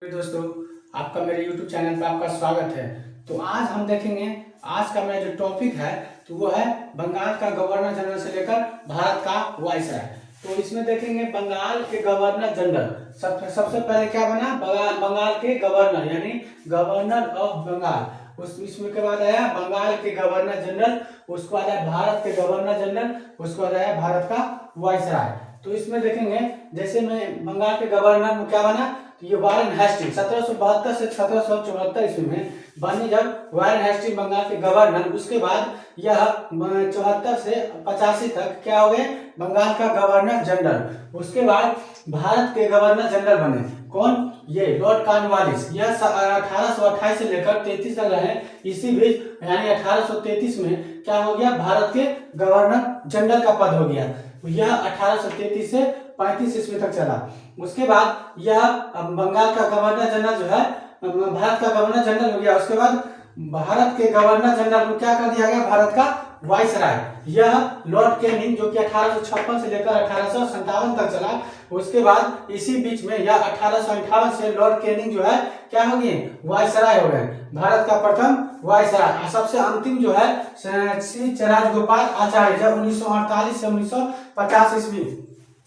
दोस्तों, आपका मेरे YouTube चैनल पर आपका स्वागत है। तो आज हम देखेंगे, आज का मेरा जो टॉपिक है तो वो है बंगाल का गवर्नर जनरल से लेकर भारत का वाइसराय। तो इसमें देखेंगे बंगाल के गवर्नर जनरल। सबसे पहले क्या बना, बंगाल के गवर्नर यानी गवर्नर ऑफ बंगाल। इसमें के बाद आया बंगाल के गवर्नर जनरल, उसके बाद आया भारत के गवर्नर जनरल, उसके बाद आया भारत का वाइसराय। तो इसमें देखेंगे जैसे में बंगाल के गवर्नर में क्या बना, तो ये वारेन हेस्टिंग 1772 से 1774 ईस्वी में बनी जब वारेन हेस्टिंग बंगाल के गवर्नर। उसके बाद यह 74 से 85 तक क्या हो गए, बंगाल का गवर्नर जनरल। उसके बाद भारत के गवर्नर जनरल बने कौन, ये लॉर्ड कॉर्नवालिस। यह 1828 से लेकर 33 तक रहे। इसी बीच यानी 1833 में क्या हो गया, भारत के गवर्नर जनरल का पद हो गया। यह 1833 से 35 ईस्वी तक चला। उसके बाद यह बंगाल का गवर्नर जनरल जो है भारत का गवर्नर जनरल हो गया। उसके बाद भारत के गवर्नर जनरल को क्या कर दिया गया, भारत का वाइसराय। यह लॉर्ड कैनिंग जो कि 1856 से लेकर 1857 तक चला। उसके बाद इसी बीच में यह 1858 से लॉर्ड कैनिंग जो है क्या हो गए, वाइसराय हो गए, भारत का प्रथम वाइसराय। सबसे अंतिम जो है श्री राजगोपाल आचार्य, जब 1948 से 1950 ईस्वी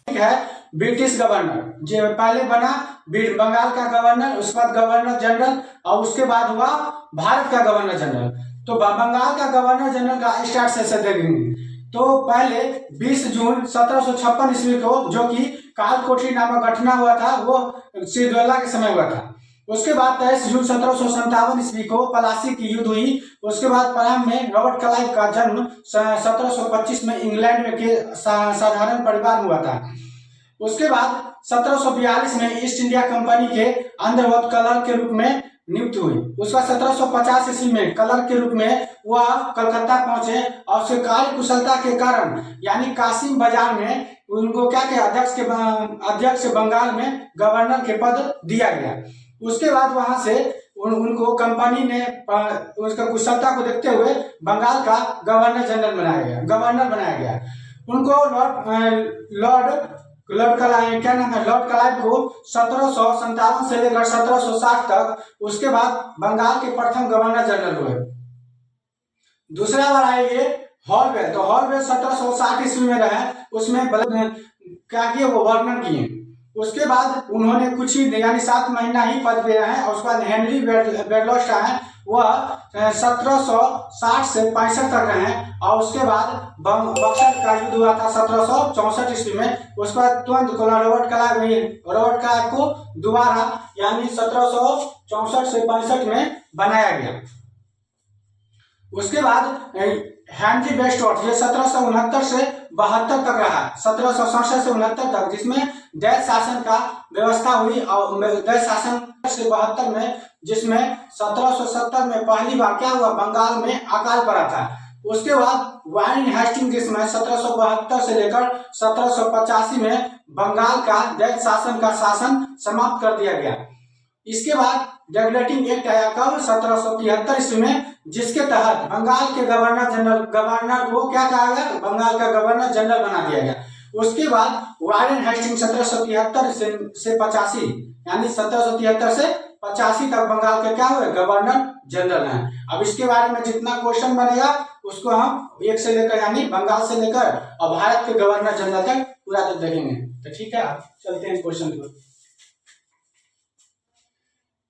है ब्रिटिश गवर्नर। जो पहले बना बंगाल का गवर्नर, उसके बाद गवर्नर जनरल, और उसके बाद हुआ भारत का गवर्नर जनरल। तो बंगाल का गवर्नर जनरल का स्टार्ट से देखेंगे तो पहले 20 जून 1756 ईस्वी को, जो कि कालकोठरी नामक घटना हुआ था, वो सिरदौला के समय हुआ था। उसके बाद 23 जून 1757 ईस्वी को पलासी की युद्ध हुई। उसके बाद प्रारंभ में रॉबर्ट क्लाइव का जन्म 1725 में इंग्लैंड में के साधारण परिवार में हुआ था। उसके बाद 1742 में ईस्ट इंडिया कंपनी के अंडरवर्ल्ड कलर के रूप में नियुक्त हुई। उसका 1750 ईस्वी में कलर के रूप में वह कलकत्ता पहुंचे और उसके कार्य कुशलता के कारण यानी कासिम बाजार में उनको क्या क्या अध्यक्ष बंगाल में गवर्नर के पद दिया गया। उसके बाद वहां से उनको कंपनी ने उसका कुशलता को देखते हुए बंगाल का गवर्नर जनरल बनाया गया। उनको लॉर्ड क्लाइव को 1757 से लेकर 1760 तक, उसके बाद बंगाल के प्रथम गवर्नर जनरल हुए। दूसरा बार आएंगे हॉलवेल। तो हॉलवेल 1760 ईस्वी में रहे, उसमें क्या किए, वो वर्णन किए। उसके बाद उन्होंने कुछ ही यानी 7 महीना ही पद पे रहे। और उसके बाद हेनरी बेरलॉस्ट आए, वह 1760 से 65 तक रहे। और उसके बाद बक्सर का युद्ध हुआ था 1764 ईस्वी में। उसके बाद तुरंत रॉबर्ट क्लाइव को दोबारा यानी 1764 से 65 में बनाया गया। उसके बाद हेनरी बेस्टोर्ट, ये 1769 से 72 तक रहा, 1767 से 69 तक, जिसमें दैत्य शासन का व्यवस्था हुई। और दैत्य शासन से 72 में, जिसमें 1770 में पहली बार क्या हुआ, बंगाल में अकाल पड़ा था। उसके बाद वारेन हेस्टिंग, जिसमें 1772 से लेकर 1785 में बंगाल का दैत्य शासन का शासन समाप्त कर दिया गया। इसके बाद रेगुलेटिंग एक्ट आया कब, 1773 ईस्वी में, जिसके तहत बंगाल के गवर्नर को क्या कहा गया, बंगाल का गवर्नर जनरल बना दिया गया। उसके बाद वारेन हेस्टिंग 1773 से 85 यानी 1773 से 85 तक बंगाल के क्या हुए, गवर्नर जनरल हैं। अब इसके बारे में जितना क्वेश्चन बनेगा उसको हम एक से लेकर यानी बंगाल से लेकर और भारत के गवर्नर जनरल तक पूरा तक देखेंगे। तो ठीक है, चलते हैं क्वेश्चन की।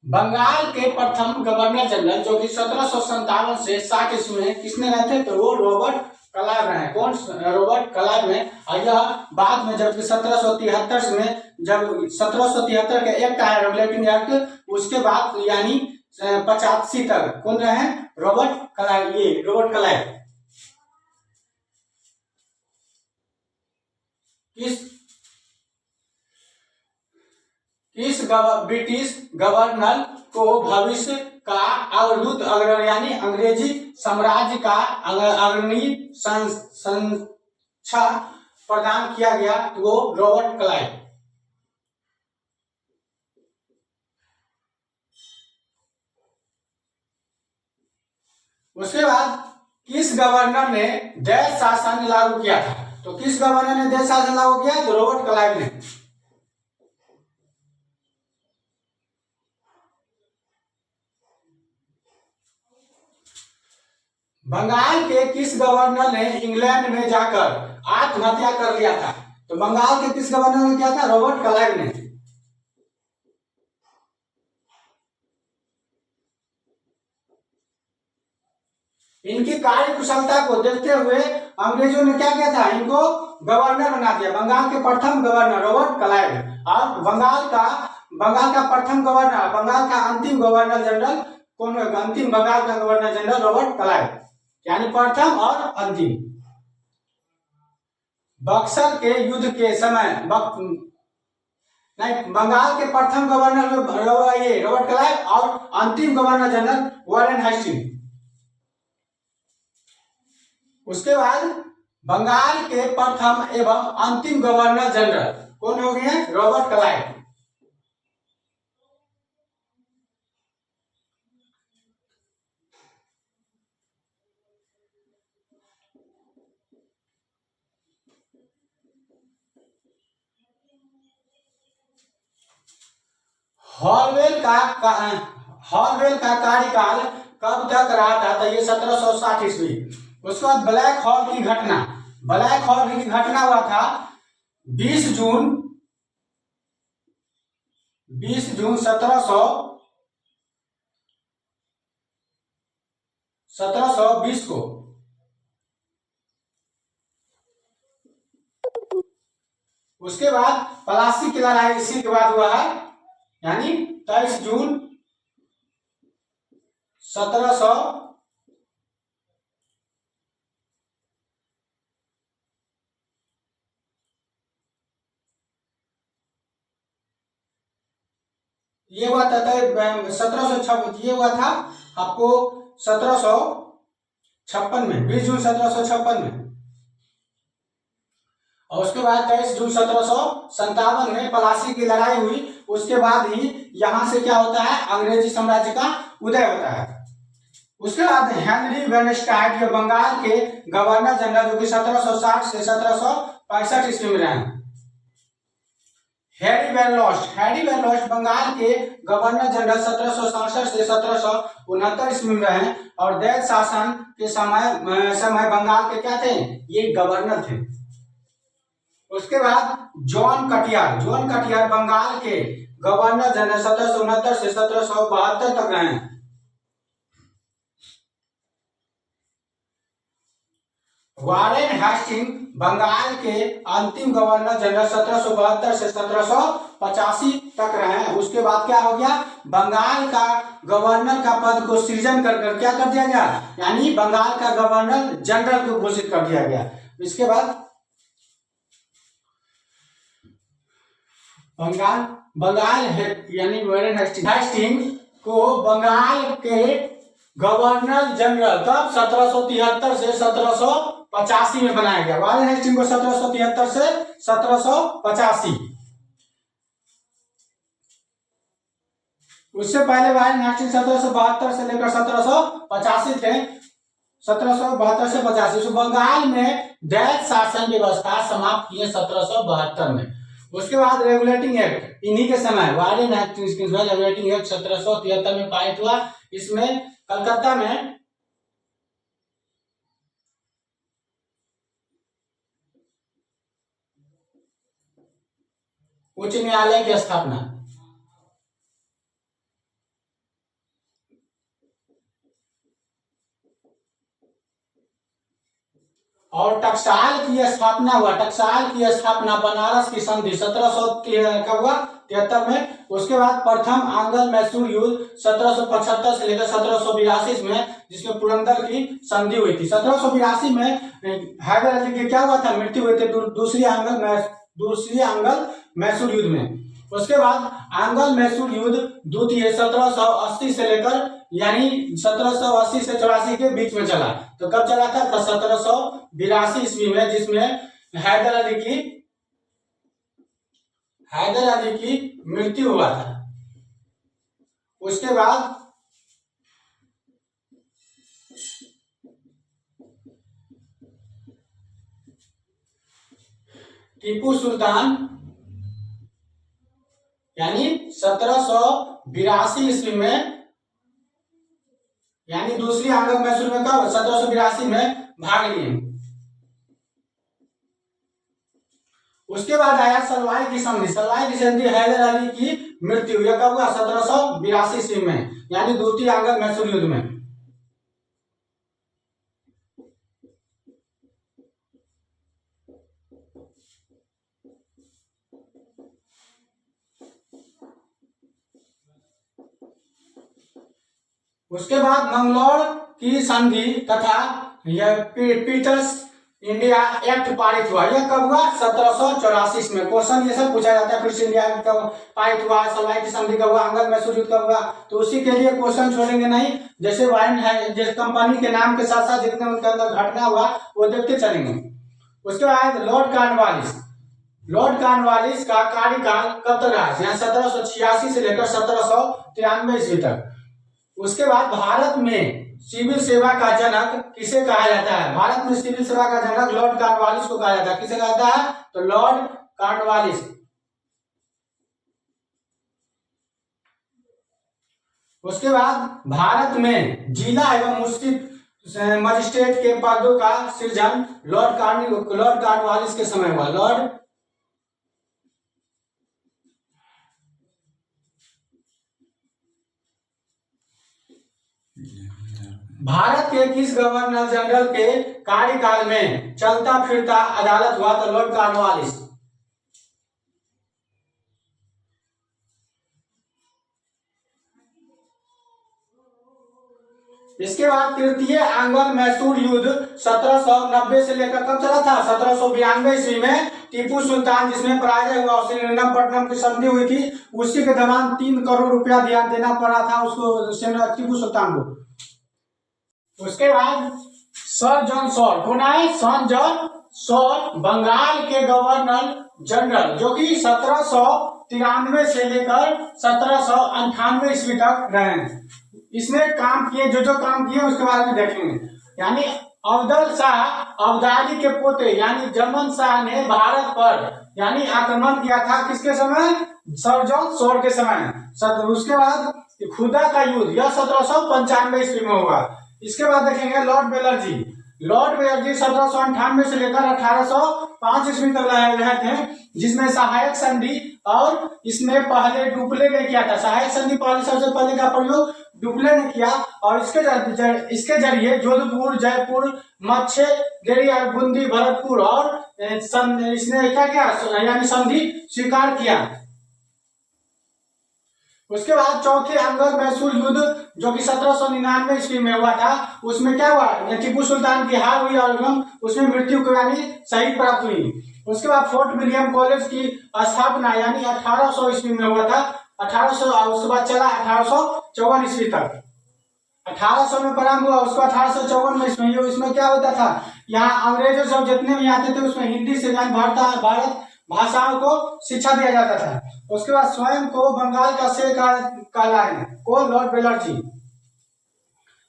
बंगाल के प्रथम गवर्नर जनरल जो कि 1757 से 60 ईस्वी में किसने रहे थे, तो वो रॉबर्ट क्लाइव रहे। कौन, रॉबर्ट क्लाइव में। और यह बाद में जबकि 1773 में, जब 1773 का एक्ट आया रेगुलेटिंग एक्ट, उसके बाद यानी 85 तक कौन रहे, रॉबर्ट क्लाइव। ये रॉबर्ट क्लाइव इस ब्रिटिश गवर्नर को भविष्य का अवधूत यानी अंग्रेजी साम्राज्य का अग्रणी संरक्षण प्रदान किया गया, वो रॉबर्ट क्लाइव। उसके बाद किस गवर्नर ने दैत्य शासन लागू किया था, तो किस गवर्नर ने दैत्य शासन लागू किया, तो रॉबर्ट क्लाइव ने। बंगाल के किस गवर्नर ने इंग्लैंड में जाकर आत्महत्या कर लिया था? तो बंगाल के किस गवर्नर ने किया था? रॉबर्ट क्लाइव ने। इनकी कार्य कुशलता को देखते हुए अंग्रेजों ने क्या किया था? इनको गवर्नर बना दिया। बंगाल के प्रथम गवर्नर रॉबर्ट क्लाइव। और बंगाल का प्रथम गवर्नर, बंगाल का अंतिम गवर्नर जनरल कौन होगा? अंतिम बंगाल का गवर्नर जनरल रॉबर्ट क्लाइव, यानी प्रथम और अंतिम। बक्सर के युद्ध के समय नहीं, बंगाल के प्रथम गवर्नर रॉबर्ट क्लाइव और अंतिम गवर्नर जनरल वारेन हेस्टिंग। उसके बाद बंगाल के प्रथम एवं अंतिम गवर्नर जनरल कौन हो गए? Robert Clive. हॉलवेल का कार्यकाल कब तक रहा था? तो ये 1760 ईस्वी। उसके बाद ब्लैक हॉल की घटना हुआ था 20 जून 1720 को। उसके बाद प्लासी की लड़ाई इसी के बाद हुआ है, यानी 23 जून 1700 ये हुआ था 1756। ये हुआ था आपको 1756 में, 20 जून 1756 में। और उसके बाद 23 जून 1757 में प्लासी की लड़ाई हुई। उसके बाद ही यहां से क्या होता है? अंग्रेजी साम्राज्य का उदय होता है। उसके बाद हेनरी वेनस्टाइट, जो बंगाल के गवर्नर जनरल, जो कि 1760 से 1765 ईस्वी में रहे। हैरी वेनलॉस्ट बंगाल के गवर्नर जनरल 1767 से 1769 ईस्वी में रहे और दैत शासन के समय बंगाल के क्या थे? ये गवर्नर थे। उसके बाद जॉन कटियार बंगाल के गवर्नर जनरल 1769 से 1772 तक रहे। वारेन हेस्टिंग बंगाल के अंतिम गवर्नर जनरल 1772 से 1785 तक रहे। उसके बाद क्या हो गया? बंगाल का गवर्नर का पद को सृजन कर क्या कर दिया गया? यानी बंगाल का गवर्नर जनरल को घोषित कर दिया गया। इसके बाद बंगाल यानी वारेन हेस्टिंग को बंगाल के गवर्नर जनरल कब? 1773 से 1785 में बनाया गया। वारेन हेस्टिंग को 1773 से 1785। उससे पहले वारेन हेस्टिंग 1772 से लेकर 1785 थे। 1772 से 85 बंगाल में दैत शासन व्यवस्था समाप्त किए 1772 में। उसके बाद रेगुलेटिंग एक्ट इन्हीं के समय वारेन हेस्टिंग्स में रेगुलेटिंग एक्ट 1773 में पारित हुआ। इसमें कलकत्ता में उच्च न्यायालय की स्थापना। और टकसाल की स्थापना हुआ। टकसाल की स्थापना बनारस की संधि 1773 में। उसके बाद प्रथम आंग्ल मैसूर युद्ध 1775 से लेकर 1782 में, जिसमें पुरंदर की संधि हुई थी। 1782 में हैदर अली की क्या हुआ था? मृत्यु हुई थी दूसरी आंग्ल मैसूर युद्ध में। उसके बाद आंग्ल मैसूर युद्ध द्वितीय 1780 से लेकर यानी 1780 से 84 के बीच में चला। तो कब चला था? 1782 ईस्वी में, जिसमें हैदर अली की मृत्यु हुआ था। उसके बाद टीपू सुल्तान यानी 1782 ईस्वी में यानी दूसरी आंग्ल मैसूर में कब 1782 में भाग लिए। उसके बाद आया सलवाई की संधि। सलवाई की संधि हैदर अली की मृत्यु, यह कब हुआ 1782 ईस्वी में, यानी द्वितीय आंग्ल मैसूर युद्ध में। उसके बाद मंगलौर की संधि तथा यह पीटर्स इंडिया एक्ट पारित हुआ, यह कब हुआ 1784 में। क्वेश्चन ये सब पूछा जाता है, फिर इंडिया एक्ट कब पारित हुआ, सलवाई की संधि कब हुआ, आंग्ल मैसूर युद्ध कब हुआ, तो उसी के लिए क्वेश्चन छोड़ेंगे नहीं। जैसे वारंट है, जिस कंपनी के नाम के साथ साथ जितने उनके अंदर घटना हुआ वो देखते चलेंगे। उसके बाद लॉर्ड कॉर्नवालिस। लॉर्ड कॉर्नवालिस का कार्यकाल कब तक रहा, यहाँ 1786 से लेकर 1793 ईस्वी तक। उसके बाद भारत में सिविल सेवा का जनक किसे कहा जाता है, भारत में सिविल सेवा का जनक लॉर्ड कॉर्नवालिस को कहा जाता है। किसे कहा जाता है, तो लॉर्ड कॉर्नवालिस। उसके बाद भारत में जिला एवं मजिस्ट्रेट के पदों का सृजन लॉर्ड कॉर्नवालिस के समय हुआ। लॉर्ड भारत के किस गवर्नर जनरल के कार्यकाल में चलता फिरता अदालत हुआ, तो लॉर्ड कॉर्नवालिस। इसके बाद तृतीय आंग्ल मैसूर युद्ध 1790 से लेकर कब चला था, 1792 ईस्वी में टीपू सुल्तान जिसमें पराजय हुआ, श्रीरंगपट्टनम की संधि हुई थी, उसी के दौरान 3 करोड़ रुपया देना पड़ा था उसको टीपू सुल्तान को। उसके बाद सर जॉन सॉल्ट, कौन आए, सर जॉन सॉल्ट, बंगाल के गवर्नर जनरल, जो कि 1793 से लेकर 1798 ईस्वी तक रहे। इसने काम किए, जो काम किए उसके बारे में देखेंगे। यानी अब्दुल शाह अब्दाली के पोते यानी जमन शाह ने भारत पर यानी आक्रमण किया था, किसके समय, सर जॉन सॉल्ट के समय। उसके बाद खुदा का युद्ध, यह 1795 ईस्वी में हुआ। इसके बाद देखेंगे लॉर्ड बेलर्जी। लॉर्ड बेलर्जी 1798 से लेकर 1805 ईस्वी तक रहे थे, जिसमें सहायक संधि और इसमें पहले डुप्ले ने किया था। सहायक संधि पहले सबसे पहले का प्रयोग डुप्ले ने किया और इसके जरिए जोधपुर, जयपुर, मच्छे गेरी और बूंदी, भरतपुर और इसने क्या किया, यानी संधि स्वीकार किया। उसके बाद चौथे आंग्ल मैसूर युद्ध जो कि 1799 ईस्वी में हुआ था, उसमें क्या हुआ, टीपू सुल्तान की हार हुई और उसमें मृत्यु को यानी शहीद प्राप्त हुई। उसके बाद फोर्ट विलियम कॉलेज की स्थापना यानी 1800 ईस्वी में हुआ था। 1800 उसके बाद चला 1854 ईस्वी तक। 1800 में प्रारंभ हुआ, उसको 1854 में इसमें क्या होता था, यहाँ अंग्रेजों सब जितने भी आते थे उसमें हिंदी से भारत भाषाओं को शिक्षा दिया जाता था। उसके बाद स्वयं को बंगाल का शेर कहलाए को लॉर्ड बेलर्जी।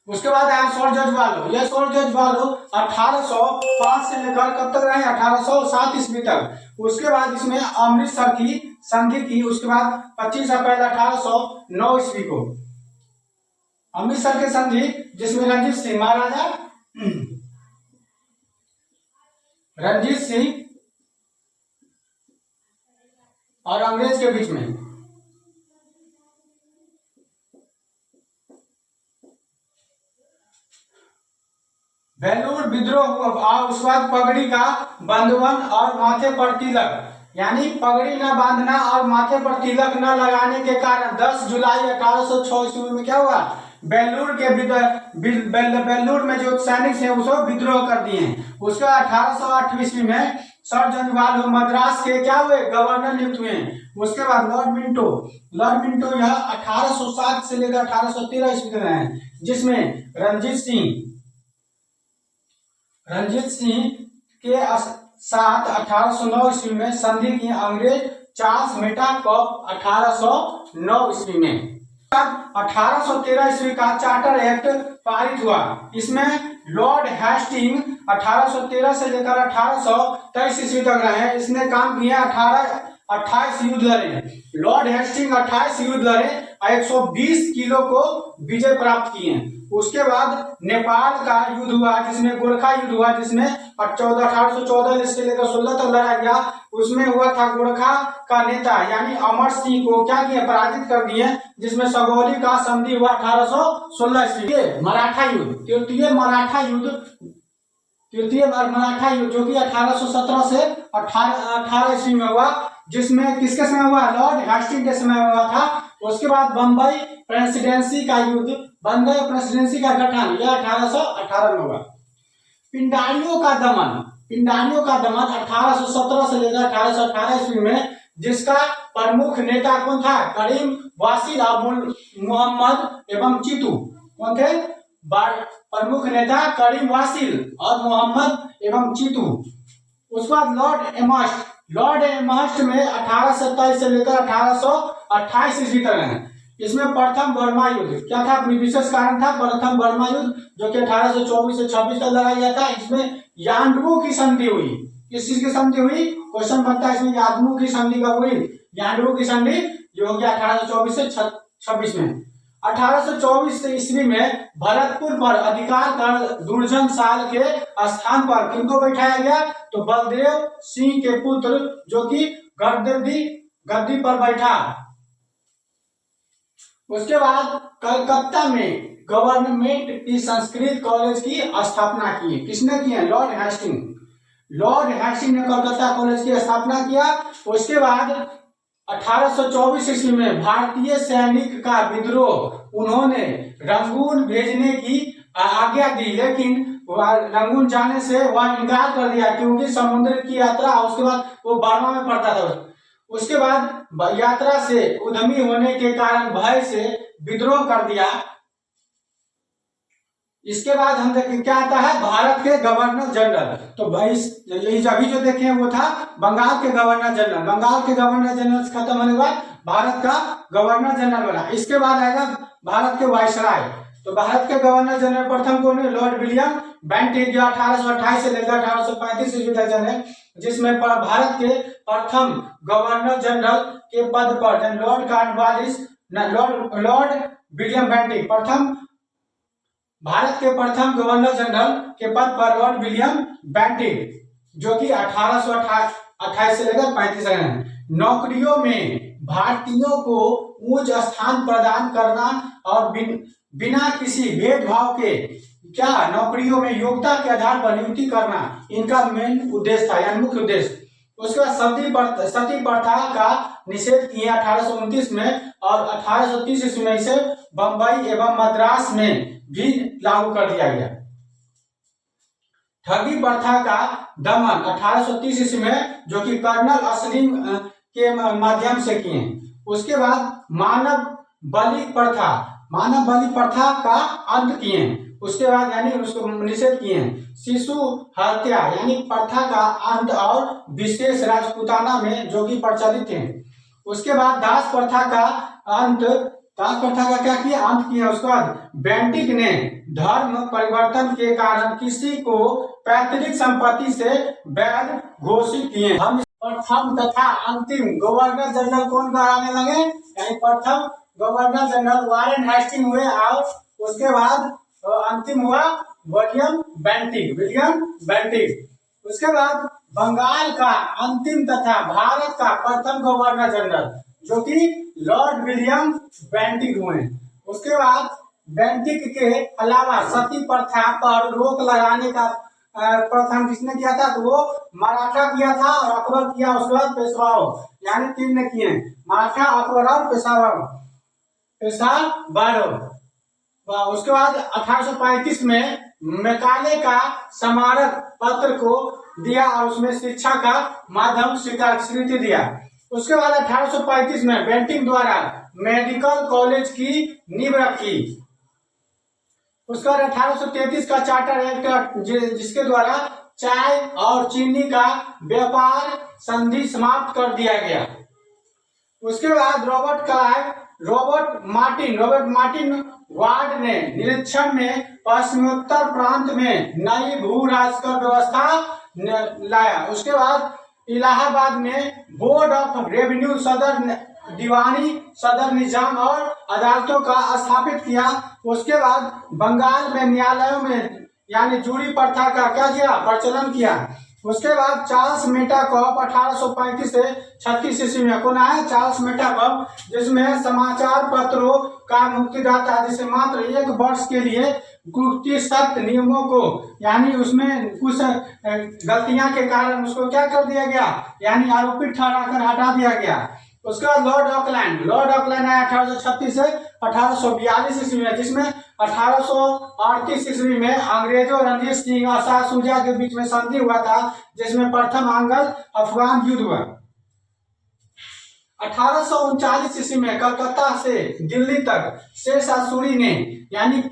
उसके बाद आया सर जॉर्ज बॉलो। यह सर जॉर्ज बॉलो 1805 से लेकर कब तक रहे, 1807 ईस्वी तक। उसके बाद इसमें अमृतसर की संधि की, उसके बाद 25 अप्रैल 1809 ईस्वी को अमृतसर की संधि, जिसमें रणजीत सिंह महाराजा रणजीत सिंह और अंग्रेज के बीच में बेलूर विद्रोह हुआ। और उसके बाद पगड़ी का बंधवन और माथे पर तिलक, यानी पगड़ी न बांधना और माथे पर तिलक न लगाने के कारण 10 जुलाई 1806 ईस्वी में क्या हुआ, बेलूर में जो सैनिक थे उसको विद्रोह कर दिए। उसके 1808 ईस्वी में सर जॉर्ज बॉलो मद्रास के क्या हुए, गवर्नर नियुक्त हुए। उसके बाद लॉर्ड मिंटो यह 1807 से लेकर 1813 ईस्वी तक रहे, जिसमें रणजीत सिंह के साथ 1809 ईस्वी में संधि की अंग्रेज चार्ल्स मेटाकॉप 1809 ईस्वी में। 1813 ईस्वी का चार्टर एक्ट पारित हुआ। इसमें लॉर्ड हेस्टिंग 1813 से लेकर 1823 ईस्वी तक रहे। इसने काम किया 28 युद्ध लड़े। लॉर्ड हेस्टिंग 28 युद्ध लड़े 120 किलो को विजय प्राप्त किए। उसके बाद नेपाल का युद्ध हुआ, जिसमें गोरखा युद्ध हुआ, जिसमें 1814 से लेकर 16 तक लड़ा गया। उसमें हुआ था गोरखा का नेता यानी अमर सिंह को क्या किया, पराजित कर दिए, जिसमें सगौली का संधि हुआ 1816 ईस्वी। मराठा युद्ध, तृतीय मराठा युद्ध जो कि 1817 से 18 ईस्वी में हुआ, जिसमें किसके समय हुआ, लॉर्ड हेस्टिंग के समय में हुआ था। उसके बाद बम्बई प्रेसिडेंसी का युद्ध, बम्बई प्रेसिडेंसी का गठन, यह 1818 में हुआ। पिंडारियों का दमन 1817 से लेकर 1818 ईस्वी में, जिसका प्रमुख नेता कौन था, करीम वासिल और मोहम्मद एवं चितू। कौन थे प्रमुख नेता, करीम वासिल और मोहम्मद एवं चितू। उसके बाद लॉर्ड एमहर्स्ट में 1827 से लेकर 1828 ईस्वी तक है। इसमें प्रथम बर्मा युद्ध क्या था, विशेष कारण था प्रथम बर्मा युद्ध, जो कि 1824 से 26 तक लड़ा गया था। इसमें यान्डबू की संधि हुई। किस चीज की संधि हुई, क्वेश्चन बनता है इसमें, यान्डबू की संधि कब हुई, यान्डबू की संधि जो हो गया 1824 से 26 में। 1824 ईस्वी में भरतपुर पर अधिकार कर दुर्जन साल के स्थान पर किनको बैठाया गया, तो बलदेव सिंह के पुत्र, जो कि गद्दी पर बैठा। उसके बाद कलकत्ता में गवर्नमेंट की संस्कृत कॉलेज की स्थापना की। किसने की है, लॉर्ड हेस्टिंग ने कलकत्ता कॉलेज की स्थापना किया। उसके बाद 1824 ईस्वी में भारतीय सैनिक का विद्रोह, उन्होंने रंगून भेजने की आज्ञा दी, लेकिन रंगून जाने से वह इनकार कर दिया, क्योंकि समुद्र की यात्रा, उसके बाद वो बर्मा में पड़ता था। उसके बाद यात्रा से उद्यमी होने के कारण भय से विद्रोह कर दिया। इसके बाद हम देखें क्या आता है, भारत के गवर्नर जनरल। तो भाई अभी जो देखे वो था बंगाल के गवर्नर जनरल। बंगाल के गवर्नर जनरल खत्म होने के बाद भारत का गवर्नर जनरल बना। इसके बाद आएगा भारत के वायसराय। तो भारत के गवर्नर जनरल प्रथम कौन है, लॉर्ड विलियम बेंटिक, जो 1828 से लेकर 1835 ईस्वी तक जने, जिसमें भारत के प्रथम गवर्नर जनरल के पद पर लॉर्ड विलियम बेंटिक, भारत के प्रथम गवर्नर जनरल के पद पर लॉर्ड विलियम बेंटिक, जो कि 1828 से लेकर 35 तक। नौकरियों में भारतीयों को उच्च स्थान प्रदान करना और बिना किसी भेदभाव के क्या नौकरियों में योग्यता के आधार पर नियुक्ति करना, इनका मेन उद्देश्य था, यानी मुख्य उद्देश्य। उसके बाद सती प्रथा का निषेध किया 1829 में, और 1830 ईस्वी में इसे बंबई एवं मद्रास में भी लागू कर दिया गया। ठगी प्रथा का दमन 1830 ईस्वी में, जो कि कर्नल असलिम के माध्यम से किए। उसके बाद मानव बलि प्रथा का अंत किए। उसके बाद यानी उसको निषेध किए। शिशु हत्या यानी प्रथा का अंत, और विशेष राजपूताना में जो कि प्रचलित है। उसके बाद दास प्रथा का क्या किया, अंत किया। उसके बाद बेंटिक ने धर्म परिवर्तन के कारण किसी को पैतृक संपत्ति से वैध घोषित किए। हम प्रथम तथा अंतिम गवर्नर जनरल कौन कराने लगे, यानी प्रथम गवर्नर जनरल वारेन हेस्टिंग हुए, और उसके बाद अंतिम हुआ विलियम बेंटिक। उसके बाद बंगाल का अंतिम तथा भारत का प्रथम गवर्नर जनरल, जो कि लॉर्ड विलियम बेंटिक हुए। उसके बाद बेंटिक के अलावा सती प्रथा पर रोक लगाने का प्रथम किसने किया था, तो वो मराठा किया था, और अकबर किया। उसके बाद पेशवाओं, यानी 3 ने किए, मराठा, अकबर और पेशवाओं। उसके बाद 1835 में मैकाले का स्मारक पत्र को दिया, और उसमें शिक्षा का माध्यम स्वीकृति दिया। उसके बाद 1835 में बेंटिक द्वारा मेडिकल कॉलेज की नींव रखी। उसके बाद 1833 का चार्टर एक्ट, जिसके द्वारा चाय और चीनी का व्यापार संधि समाप्त कर दिया गया। उसके बाद रॉबर्ट मार्टिन वार्ड ने निरीक्षण में पश्चिमोत्तर प्रांत में नई भू राजस्व व्यवस्था लाया। उसके बाद इलाहाबाद में बोर्ड ऑफ रेवेन्यू सदर दीवानी सदर निजाम और अदालतों का स्थापित किया। उसके बाद बंगाल में न्यायालयों में यानी जूरी प्रथा का क्या किया, प्रचलन किया। उसके बाद चार्ल्स मेटाकॉप 1835 से 36 ईस्वी में कौन आया, चार्ल्स मेटाकॉप, जिसमें समाचार पत्रों का मुक्तिदाता, जिसे मात्र 1 वर्ष के लिए कुछ सख्त नियमों को यानी उसमें कुछ गलतियां के कारण उसको क्या कर दिया गया, यानी आरोपित ठहराकर हटा दिया गया। उसके बाद लॉर्ड ऑकलैंड आया 1836 से 1842 ईस्वी में, जिसमें 1838 ईस्वी में अंग्रेजों रणजीत सिंह और शाह शुजा के बीच में संधि हुआ था, जिसमें प्रथम अंग्ल अफगान युद्ध हुआ। 1839 ईस्वी में कलकत्ता से दिल्ली तक शेरशाह सूरी ने यानी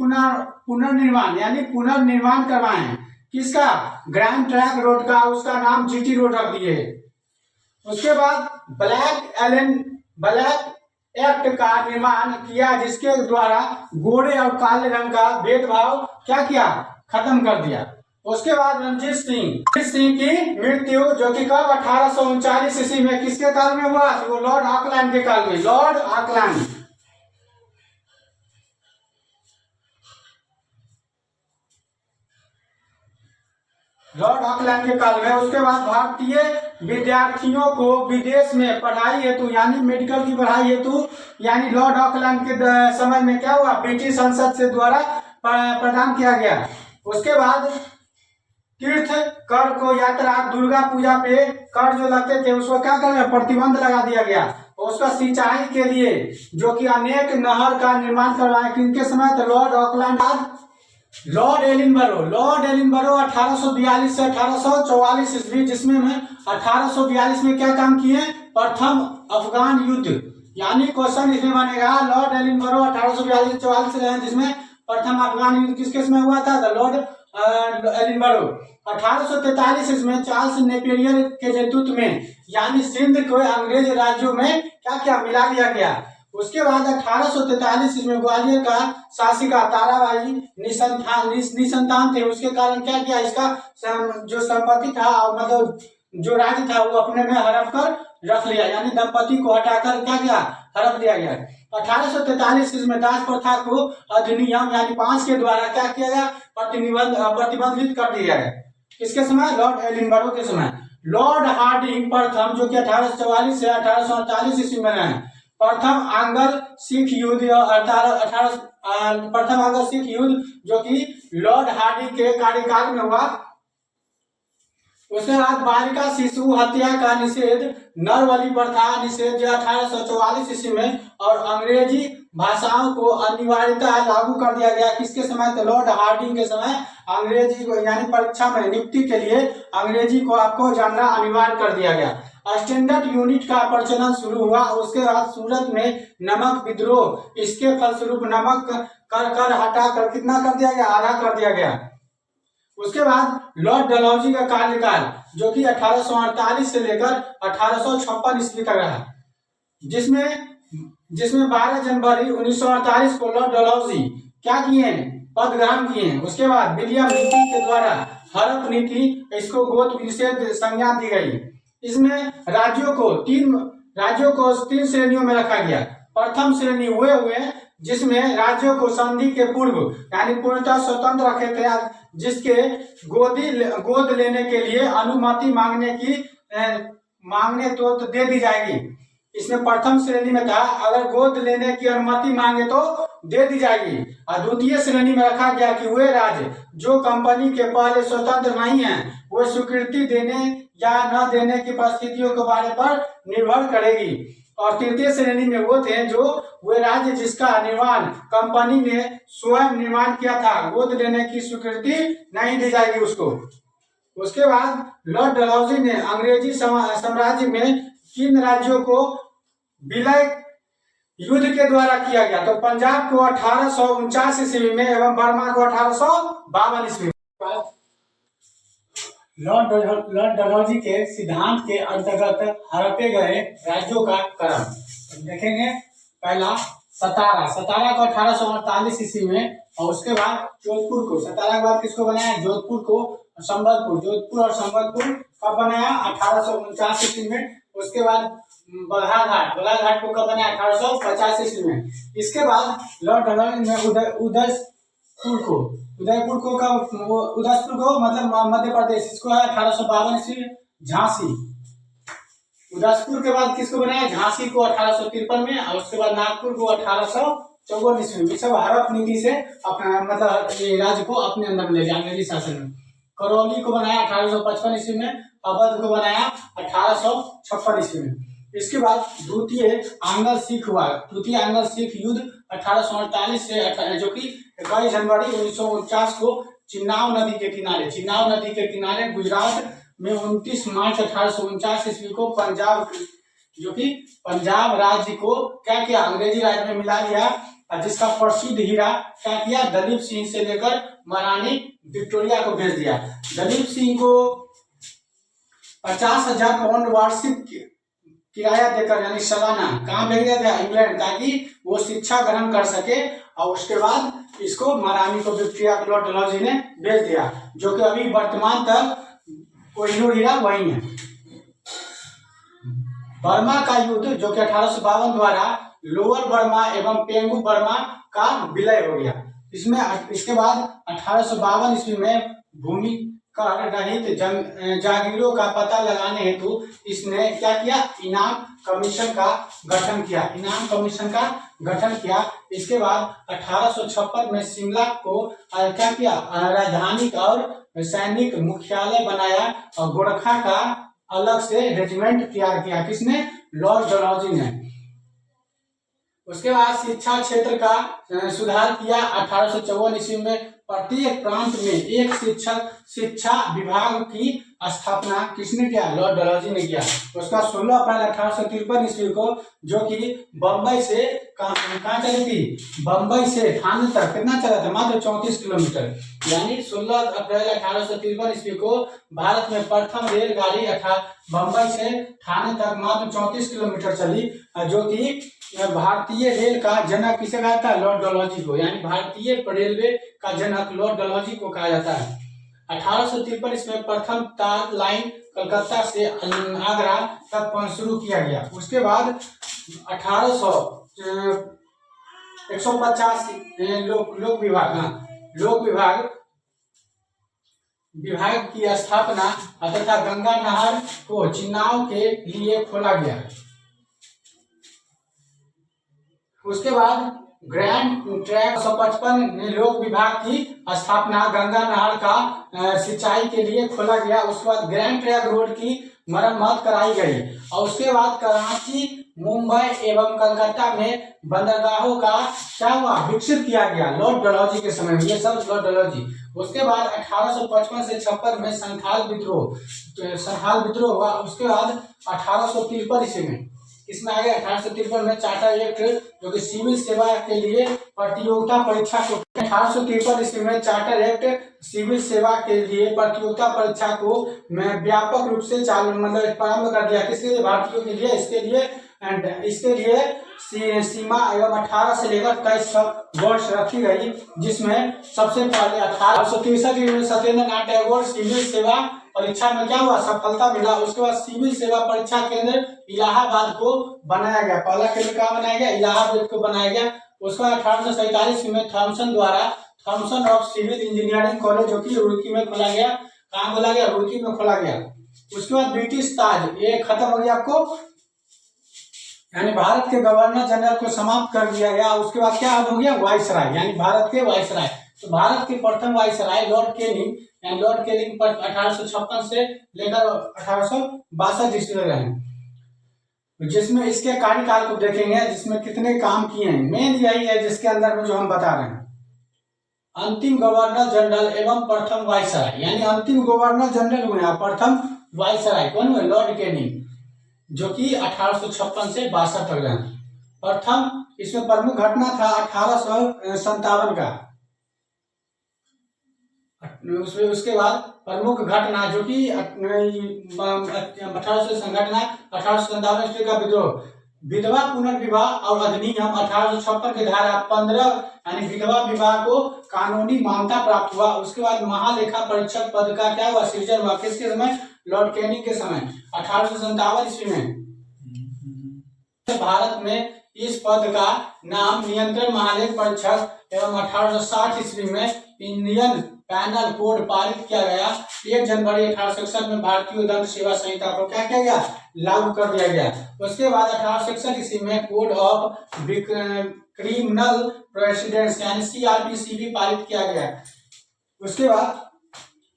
पुनर्निर्माण करवाए। किसका, ग्रैंड ट्रैंक रोड का, उसका नाम जीटी रोड रख दिए। उसके बाद ब्लैक एक्ट का निर्माण किया, जिसके द्वारा गोरे और काले रंग का भेदभाव क्या किया, खत्म कर दिया। उसके बाद रणजीत सिंह की मृत्यु जो कि कब 1839 ईस्वी में किसके काल में हुआ, वो लॉर्ड ऑकलैंड के काल में, लॉर्ड ऑकलैंड के काल में। उसके बाद भारतीय विद्यार्थियों को विदेश में पढ़ाई हेतु यानी मेडिकल की पढ़ाई हेतु यानी लॉर्ड ऑकलैंड के समय में क्या हुआ, ब्रिटिश संसद से द्वारा प्रदान किया गया। उसके बाद तीर्थ कर को यात्रा दुर्गा पूजा पे कर जो लगते थे उसको क्या कर प्रतिबंध लगा दिया गया। उसका सिंचाई के लिए जो कि अनेक नहर का निर्माण करवाए, किनके समय, तो लॉर्ड ऑकलैंड। लॉर्ड एलिनबरो 1842 से 1844 ईस्वी, जिसमें 1842 में क्या काम किए, प्रथम अफगान युद्ध, यानी क्वेश्चन इसमें बनेगा लॉर्ड एलिनबरो 1842 से 44 जिसमें प्रथम अफगान युद्ध किसके समय हुआ था, लॉर्ड एलिनबरो। 1843 इसमें चार्ल्स नेपियर के नेतृत्व में यानी सिंध को अंग्रेज राज्यों में क्या क्या मिला दिया गया। उसके बाद 1843 इसमें ग्वालियर का शासिका ताराबाई निसंतान थे, उसके कारण क्या किया, इसका जो संपत्ति था मतलब जो राज्य था वो अपने में हड़प कर रख लिया, यानी दंपति को हटाकर क्या किया, हड़प लिया गया। 1843 इसमें दास प्रथा को अधिनियम यानी 5 के द्वारा क्या किया गया, प्रतिबंधित कर दिया गया। किसके समय, लॉर्ड एलिनबरो के समय। लॉर्ड हार्डिंग प्रथम जो कि 1844 से 1848 ईस्वी में है, प्रथम आंग्ल सिख युद्ध जो कि लॉर्ड हार्डिंग के कार्यकाल में हुआ। उसके बाद बालिका शिशु हत्या का निषेध, नरबलि प्रथा निषेध जो 1844 ईस्वी में, और अंग्रेजी भाषाओं को अनिवार्यता लागू कर दिया गया। किसके समय, तो लॉर्ड हार्डिंग के समय अंग्रेजी को यानी परीक्षा में नियुक्ति के लिए अंग्रेजी को आपको जानना अनिवार्य कर दिया गया। स्टैंडर्ड यूनिट का प्रचलन शुरू हुआ। उसके बाद सूरत में नमक विद्रोह, इसके फलस्वरूप नमक कर हटाकर कितना कर दिया गया, आधा कर दिया गया। उसके बाद लॉर्ड डलहौजी का कार्यकाल जो कि 1848 से लेकर 1856 ईस्वी तक रहा, जिसमें 12 जनवरी 1948 को लॉर्ड डलहौजी क्या किए, पद ग्रहण किए। उसके बाद विलियम नीति के द्वारा हड़प नीति, इसको गोद निषेध संज्ञा दी गई। इसमें राज्यों को तीन श्रेणियों में रखा गया। प्रथम श्रेणी हुए जिसमें राज्यों को संधि के पूर्व यानी पूर्णतः स्वतंत्र रखे थे, जिसके गोद लेने के लिए अनुमति मांगने तो दे दी जाएगी। इसमें प्रथम श्रेणी में था अगर गोद लेने की अनुमति मांगे तो दे दी जाएगी। और द्वितीय श्रेणी में रखा गया कि वे राज्य जो कंपनी के पहले स्वतंत्र नहीं है वो स्वीकृति देने या न देने की परिस्थितियों के बारे पर निर्भर करेगी। और तृतीय श्रेणी में वो थे जो वे राज्य जिसका निर्माण कंपनी ने स्वयं निर्माण किया था, गोद लेने की स्वीकृति नहीं दी जाएगी उसको। उसके बाद लॉर्ड डलहौजी ने अंग्रेजी साम्राज्य में किन राज्यों को विलय युद्ध के द्वारा किया गया, तो पंजाब को 1849 ईस्वी में एवं बर्मा को 1852 ईस्वी में। लॉर्ड डलहौजी के सिद्धांत के अंतर्गत हड़पे गए राज्यों का क्रम देखेंगे। पहला सतारा को 1848 ईस्वी में, और उसके बाद जोधपुर को, सतारा के बाद किसको बनाया, जोधपुर को संबलपुर, जोधपुर और संबलपुर कब बनाया? 1849 ईस्वी में। उसके बाद बल्हारघाट, बल्हारघाट को कब बनाया? 1850 ईस्वी में। इसके बाद लॉर्ड डलहौजी ने उदयपुर को कब, उदयपुर को मतलब मध्य प्रदेश, इसको है 1852 ईस्वी में। झांसी, उदयपुर के बाद किसको बनाया? झांसी को 1853 में, और उसके बाद नागपुर को 1854 ईस्वी में। सब हड़प नीति से अपना मतलब राज्य को अपने अंदर ले लिया अंग्रेजी शासन में। करौली को बनाया 1855 ईस्वी में। अवध को बनाया 1856 ईस्वी में। इसके बाद द्वितीय आंग्ल सिख हुआ, द्वितीय आंग्ल सिख युद्ध 1848 से, जो कि 21 जनवरी 1949 को चिन्नाव नदी के किनारे गुजरात में 29 मार्च 1849 ईस्वी को पंजाब, जो कि पंजाब राज्य को क्या किया? अंग्रेजी राज्य में मिला लिया, जिसका प्रसिद्ध हीरा क्या किया? दलीप सिंह से लेकर महारानी विक्टोरिया को भेज दिया। दलीप सिंह को 50,000 पाउंड वार्षिक किराया देकर, यानी सालाना, कहाँ भेज दिया था? इंग्लैंड, ताकि वो शिक्षा ग्रहण कर सके। और उसके बाद इसको महारानी को विक्टोरिया को लॉर्ड डलहौजी ने भेज दिया, जो कि अभी वर्तमान तक कोहिनूर हीरा वही है। बर्मा का युद्ध, जो कि 1852 द्वारा लोअर बर्मा एवं पेंगू बर्मा का विलय हो गया। इसके बाद 1852 ईस्वी में भूमि कर रहित जागीरों का पता लगाने हेतु इसने क्या किया? इनाम कमीशन का गठन किया। इसके बाद 1856 में शिमला को क्या किया? राजधानी और सैनिक मुख्यालय बनाया, और गोरखा का अलग से रेजिमेंट तैयार किया। किसने? लॉर्ड डलहौजी ने। उसके बाद शिक्षा क्षेत्र का सुधार किया। 1854 ईस्वी में प्रत्येक प्रांत में एक शिक्षा विभाग की स्थापना किसने किया? लॉर्ड डलहौजी ने किया। उसका 16 अप्रैल 1853 ईस्वी को, जो कि बम्बई से कहाँ चली थी? बम्बई से थाने तक कितना चला था? मात्र 34 किलोमीटर। यानी 16 अप्रैल 1853 ईस्वी को भारत में प्रथम रेलगाड़ी बम्बई से थाने तक मात्र 34 किलोमीटर चली, जो कि भारतीय रेल का जनक किसे कहा था? लॉर्ड डलहौजी को। यानी भारतीय रेलवे का जनक लॉर्ड डलहौजी को कहा जाता है। 1853 इसमें प्रथम तार लाइन कलकत्ता से आगरा तक शुरू किया गया। उसके बाद 150 लोक विभाग की स्थापना तथा गंगा नहर को चुनाव के लिए खोला गया। उसके बाद ग्रैंड ट्रैक 155 लोक विभाग की स्थापना गंगा नहर का सिंचाई के लिए खोला गया। उसके बाद ग्रैंड ट्रैक रोड की मरम्मत कराई गई, और उसके बाद कराची, मुंबई एवं कलकत्ता में बंदरगाहों का क्या हुआ? विकसित किया गया लॉर्ड डलहौजी के समय में। ये सब लॉर्ड डलहौजी। उसके बाद 1855 से 56 में संथाल विद्रोह हुआ। उसके बाद 1853 ईस्वी में इसमें आ गया 1853 में चार्टर एक्ट, जो कि सिविल सेवा के लिए प्रतियोगिता परीक्षा को 1853 ईस्वी में चार्टर एक्ट सिविल सेवा के लिए प्रतियोगिता परीक्षा को व्यापक रूप से मतलब प्रारंभ कर दिया। किसके लिए? भारतीयों के लिए। इसके लिए सीमा एवं 18 से लेकर 23 वर्ष रखी गई, जिसमें सबसे पहले 1863 में सत्येंद्र नाथ टैगोर सिविल सेवा परीक्षा में क्या हुआ? सफलता मिला। उसके बाद सिविल सेवा परीक्षा केंद्र इलाहाबाद को बनाया गया। पहला केंद्र कहाँ बनाया गया? इलाहाबाद को बनाया गया। उसके बाद 1847 में थॉमसन द्वारा Thomson of civil engineering college, जो कि रुड़की में खोला गया। कहाँ खोला गया? रुड़की में खोला गया। उसके बाद ब्रिटिश ताज, ये खत्म हो गया आपको, यानी भारत के गवर्नर जनरल को समाप्त कर दिया गया। उसके बाद क्या हो गया? वाइसराय, यानी भारत के वाइसराय। तो भारत के प्रथम वाइसराय लॉर्ड केनिंग, यानी लॉर्ड केनिंग पर 1856 से लेकर 1862 ईस्वी तक रहे, जिसमें इसके कार्यकाल को देखेंगे, जिसमें कितने काम किए हैं। मेन यही है जिसके अंदर में जो हम बता रहे हैं। अंतिम गवर्नर जनरल एवं प्रथम वाइसराय, यानी अंतिम गवर्नर जनरल हुए, प्रथम वाइसराय कौन हुए? लॉर्ड केनिंग, जो कि 1856 से 62 तक रहे। प्रथम इसमें प्रमुख घटना था 1857 का। उसके बाद प्रमुख घटना, जो कि 1857 ईस्वी का विद्रोह, विधवा पुनर्विवाह और अधिनियम 1856 के धारा 15 यानी विधवा विवाह को कानूनी मान्यता प्राप्त हुआ। उसके बाद महालेखा परीक्षक पद का क्या हुआ, सृजन हुआ। किसके समय, लॉर्ड कैनिंग के समय 1857 ईस्वी में। भारत में इस पद का नाम नियंत्रण महालेख परीक्षक एवं 1860 ईस्वी में इंडियन पैनल कोड पारित किया गया। 1 जनवरी 1861 में भारतीय दंड सेवा संहिता को क्या किया गया, लागू कर दिया गया। उसके बाद 1861 ईस्वी में कोड ऑफ क्रिमिनल प्रोसीडिंग्स यानी CRPC भी पारित किया गया। उसके बाद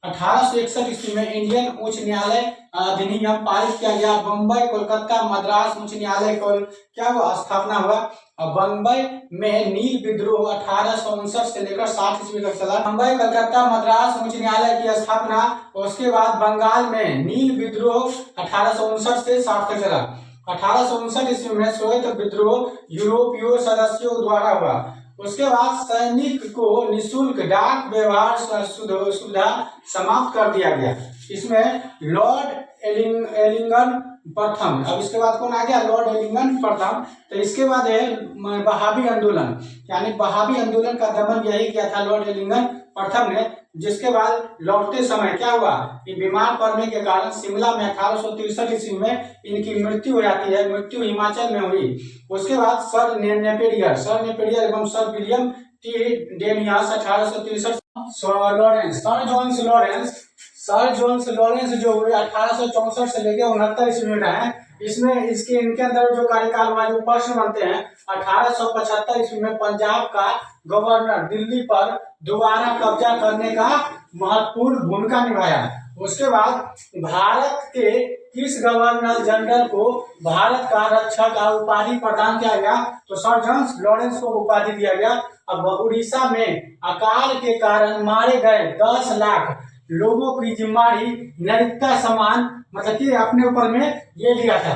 1861 ईस्वी में इंडियन उच्च न्यायालय अधिनियम पारित किया गया। बम्बई, कोलकाता, मद्रास उच्च न्यायालय को क्या हुआ, स्थापना हुआ। बम्बई में नील विद्रोह 1859 से लेकर 60 ईस्वी तक चला। बम्बई, कोलकाता, मद्रास उच्च न्यायालय की स्थापना। उसके बाद बंगाल में नील विद्रोह 1859 से 60 तक चला। 1859 ईस्वी में श्वेत विद्रोह यूरोपीय सदस्यों द्वारा हुआ। उसके बाद सैनिक को निःशुल्क डाक व्यवहार सुविधा समाप्त कर दिया गया। इसमें लॉर्ड एलिंगटन प्रथम। अब इसके बाद कौन आ गया, लॉर्ड एलिंगटन प्रथम। तो इसके बाद है बहावी आंदोलन, यानी बहावी आंदोलन का दमन यही किया था लॉर्ड एलिंगटन प्रथम ने। जिसके बाद लौटते समय क्या हुआ कि बीमार पड़ने के कारण शिमला में 1863 ईस्वी में इनकी मृत्यु हो जाती है। मृत्यु हिमाचल में हुई। उसके बाद सर नेपियर एवं sir William T Denison 1863। Sir Johns Lawrence जो हुए 1864 से लेकर 69 ईस्वी में रहे। इसमें इनके अंदर जो कार्यकाल हुआ, जो प्रश्न बनते हैं, 1875 ईस्वी में पंजाब का गवर्नर दिल्ली पर दोबारा कब्जा करने का महत्वपूर्ण भूमिका निभाया। उसके बाद भारत के किस गवर्नर जनरल को भारत का रक्षक का उपाधि प्रदान किया गया, तो सर जॉन्स लॉरेंस को उपाधि दिया गया। अब उड़ीसा में अकाल के कारण मारे गए 10 लाख लोगों की जिम्मेदारी नैतिकता समान मतलब कि अपने ऊपर में ये लिया था,